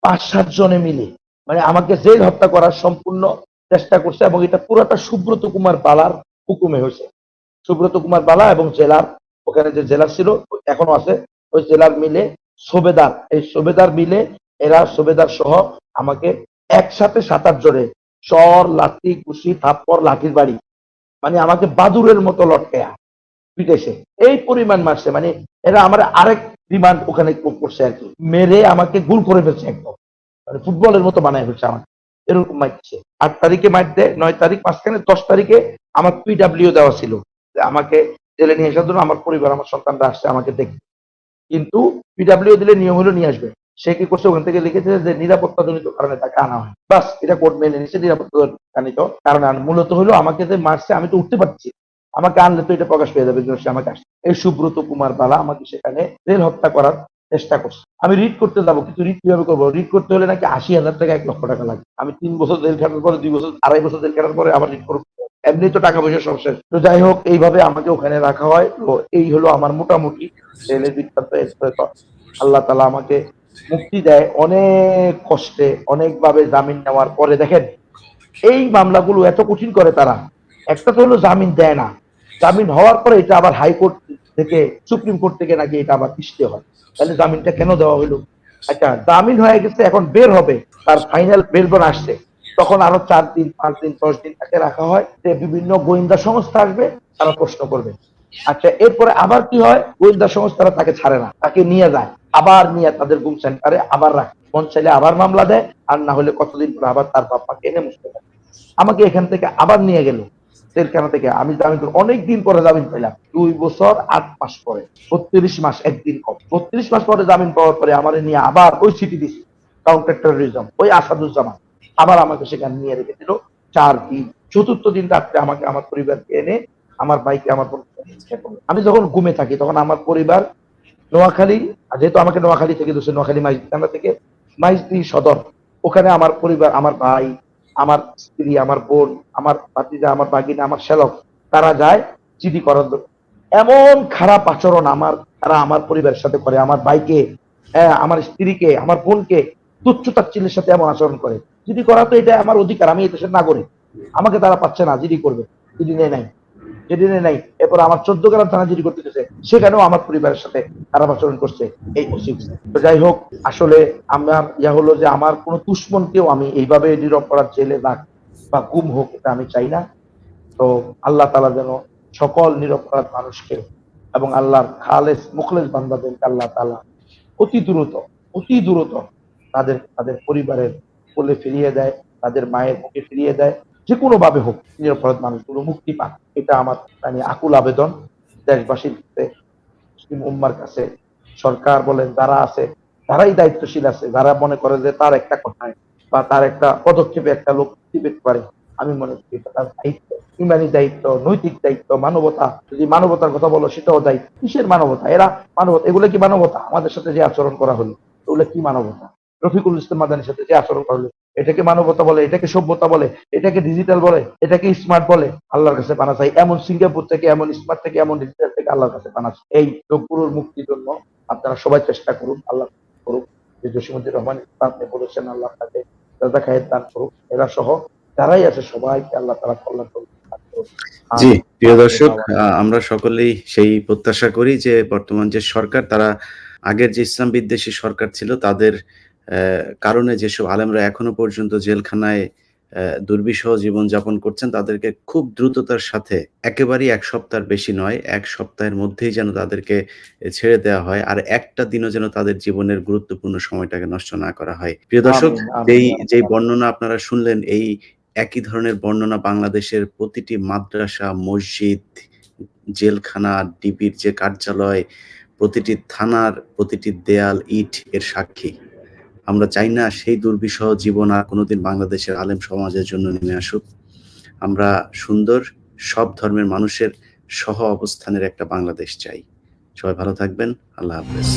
5-7 জনে মিলে। মানে আমাকে জেল হত্যা করার সম্পূর্ণ চেষ্টা করছে, এবং এটা পুরোটা সুব্রত কুমার বালার হুকুমে হয়েছে। সুব্রত কুমার বালা এবং জেলার, ওখানে যে জেলার ছিল এখনো আছে, ওই জেলার মিলে সুবেদার, এই সুবেদার মিলে এরা সুবেদার সহ আমাকে একসাথে 7-8 জনে চর, লাঠি, কুশি, থাপ্পড়, লাঠির বাড়ি, মানে আমাকে বাদুরের মতো লটকায়া পিটেছে। এই পরিমাণ মারছে, মানে এরা আমার আরেক রিমান্ড ওখানে করছে আর কি, মেরে আমাকে গুল করে ফেলছে একদম, মানে ফুটবলের মতো বানায় ফেলছে আমাকে, এরকম মারছে। 8 তারিখে মার দেয়, 9 তারিখ মাঝখানে, 10 তারিখে আমার পিডাব্লিউ দেওয়া ছিল আমাকে জেলে নিয়ে আসার জন্য। আমার পরিবার, আমার সন্তানরা আসছে আমাকে দেখতে, কিন্তু পিডাব্লিউ দিলে নিয়ম হলো নিয়ে আসবে। সে কি করছে, ওখান থেকে লিখেছে যে নিরাপত্তাজনিত কারণে তাকে আনা হয়, বাস এটা কোর্ট মেনে নিচ্ছে, নিরাপত্তাজনিত কারণে মূলত হলো আমাকে যে মারছে, আমি তো উঠতে পারছি, আমাকে আনলে তো এটা প্রকাশ পেয়ে যাবে যে সে আমাকে আসছে। এই সুব্রত কুমার বালা আমাকে সেখানে জেল হত্যা করার চেষ্টা করছে। আমি রিড করতে যাবো, কিন্তু রিড কিভাবে করবো? রিড করতে হলে নাকি 80,000 টাকা 1 লক্ষ টাকা লাগে। আমি 3 বছর জেল খাটার পরে, 2 বছর 2.5 বছর জেল খাটার পরে আবার রিড করবো, এমনি তো টাকা পয়সা সব শেষ। তো যাই হোক, এইভাবে আমাকে ওখানে রাখা হয়। তো এই হলো আমার মোটামুটি জেলের বৃত্তান্ত। আল্লাহ তালা আমাকে মুক্তি দেয় অনেক কষ্টে, অনেকভাবে জামিন নেওয়ার পরে। দেখেন এই মামলাগুলো এত কঠিন করে তারা, একটা তো হলো জামিন দেয় না, জামিন হওয়ার পরে এটা আবার হাইকোর্ট থেকে, সুপ্রিম কোর্ট থেকে নাকি এটা আবার পিছতে হয়। তাহলে জামিনটা কেন দেওয়া হলো? আচ্ছা, জামিন হয়ে গেছে, এখন বের হবে, তার ফাইনাল বেরবন আসছে, তখন আরো 4 দিন, 5 দিন, 10 দিন তাকে রাখা হয়, যে বিভিন্ন গোয়েন্দা সংস্থা আসবে, তারা প্রশ্ন করবে। আচ্ছা, এরপরে আবার কি হয়, গোয়েন্দা সংস্থারা তাকে ছাড়ে না, তাকে নিয়ে যায়, আবার নিয়ে তাদের গুম সেন্টারে আবার রাখে, মন চাইলে আবার মামলা দেয়, আর না হলে কতদিন পরে আবার তার বাপ্পাকে এনে মুছতে পারে। আমাকে এখান থেকে আবার নিয়ে গেল জেলখানা থেকে, আমি জামিন অনেক দিন পরে জামিন পেলাম, 2 বছর 8 মাস পরে, 32 মাস একদিন কম, 32 মাস পরে জামিন পাওয়ার পরে আমার নিয়ে আবার ওই সিটি দিছি, কাউন্টার টেরোরিজম, ওই আসাদুজ্জামান আবার আমাকে সেখানে নিয়ে রেখে দিল 4 দিন। চতুর্থ দিন রাত্রে আমাকে আমার পরিবারকে এনে, আমার ভাইকে, আমি যখন ঘুমে থাকি তখন আমার পরিবার নোয়াখালী, যেহেতু আমাকে নোয়াখালী থেকে দোষে, নোয়াখালী মাইজদি থেকে মাইজদি সদর, ওখানে আমার পরিবার, আমার ভাই, আমার স্ত্রী, আমার বোন, আমার ভাতিজা, আমার বাগিনা, আমার শ্যালক, তারা যায় জিডি করার জন্য। এমন খারাপ আচরণ তারা আমার পরিবারের সাথে করে, আমার ভাইকে, আমার স্ত্রীকে, আমার বোনকে তুচ্ছ তাচ্ছিল্যের সাথে এমন আচরণ করে। জিডি করা তো এটা আমার অধিকার, আমি এই দেশের নাগরিক, আমাকে তারা পাচ্ছে না, জিডি করবে, জিডি নেয় নাই, যেদিনে নাই। এরপর আমার 14 গ্রাম থানা জিডি করতে গেছে, সেখানেও আমার পরিবারের সাথে খারাপ আচরণ করছে এই ওসি। তো যাই হোক, আসলে আমার হলো যে আমার কোন দুশ্মনকেও আমি এইভাবে নিরপরাধ জেলে রাখ বা গুম হোক, এটা আমি চাই না। তো আল্লাহ তাআলা যেন সকল নিরপরাধ মানুষকে এবং আল্লাহর খালেস মুখলেস বান্দাদেরকে আল্লাহ তাআলা অতি দ্রুত তাদের তাদের পরিবারের কোলে ফিরিয়ে দেয়, তাদের মায়ের বুকে ফিরিয়ে দেয়, যে কোনো ভাবে হোক নিরপরাধ মানুষগুলো মুক্তি পাক, এটা আমার মানে আকুল আবেদন দেশবাসীর কাছে, মুসলিম উম্মার কাছে। সরকার বলেন যারা আছে, তারাই দায়িত্বশীল আছে, যারা মনে করে যে তার একটা কথায় বা তার একটা পদক্ষেপে একটা লোক মুক্তি পেতে পারে, আমি মনে করি এটা তার দায়িত্ব, ইমানি দায়িত্ব, নৈতিক দায়িত্ব, মানবতা। যদি মানবতার কথা বলো, সেটাও দায়িত্ব। কিসের মানবতা? এগুলো কি মানবতা? আমাদের সাথে যে আচরণ করা হলো, এগুলো কি মানবতা? রফিকুল ইসলাম মাদানির সাথে যে আচরণ করা হলো, এটাকে মানবতা বলে? এটাকে সভ্যতা বলে? এটাকে ডিজিটাল বলে? এটাকে স্মার্ট বলে? আল্লাহর কাছে পানা চাই, এমন সিঙ্গাপুর থেকে, এমন স্মার্ট থেকে, এমন ডিজিটাল থেকে আল্লাহর কাছে পানা চাই। এই লোকগুলোর মুক্তির জন্য আপনারা সবাই চেষ্টা করুন, আল্লাহ করুক। যে জসিমুদ্দিন রহমান আপনি বলেছেন, আল্লাহ তাকে রাজা খায়ের দান করুক, এরা সহ যারাই আছে সবাইকে আল্লাহ তাআলা কল্যাণ করুক। জি, প্রিয় দর্শক, আমরা সকলেই সেই প্রত্যাশা করি যে বর্তমান যে সরকার, তারা আগের যে ইসলাম বিদ্বেষী সরকার ছিল তাদের কারণে যেসব আলেমরা এখনো পর্যন্ত জেলখানায় দুর্বিষহ জীবনযাপন করছেন, তাদেরকে খুব দ্রুততার সাথে, একেবারেই ১ সপ্তাহের বেশি নয়, ১ সপ্তাহের মধ্যেই যেন তাদেরকে ছেড়ে দেওয়া হয়। আর একটা দিনও যেন তাদের জীবনের গুরুত্বপূর্ণ সময়টাকে নষ্ট না করা হয়। প্রিয় দর্শক, আমিন, আমিন, আমিন। যেই বর্ণনা আপনারা শুনলেন, এই একই ধরনের বর্ণনা বাংলাদেশের প্রতিটি মাদ্রাসা, মসজিদ, জেলখানা, ডিবির যে কার্যালয়, প্রতিটি থানার প্রতিটি দেয়াল, ইট এর সাক্ষী। আমরা চাই না সেই দুর্বিষহ জীবন আর কোনোদিন বাংলাদেশের আলেম সমাজের জন্য নেমে আসুক। আমরা সুন্দর, সব ধর্মের মানুষের সহ অবস্থানের একটা বাংলাদেশ চাই। সবাই ভালো থাকবেন। আল্লাহ হাফেজ।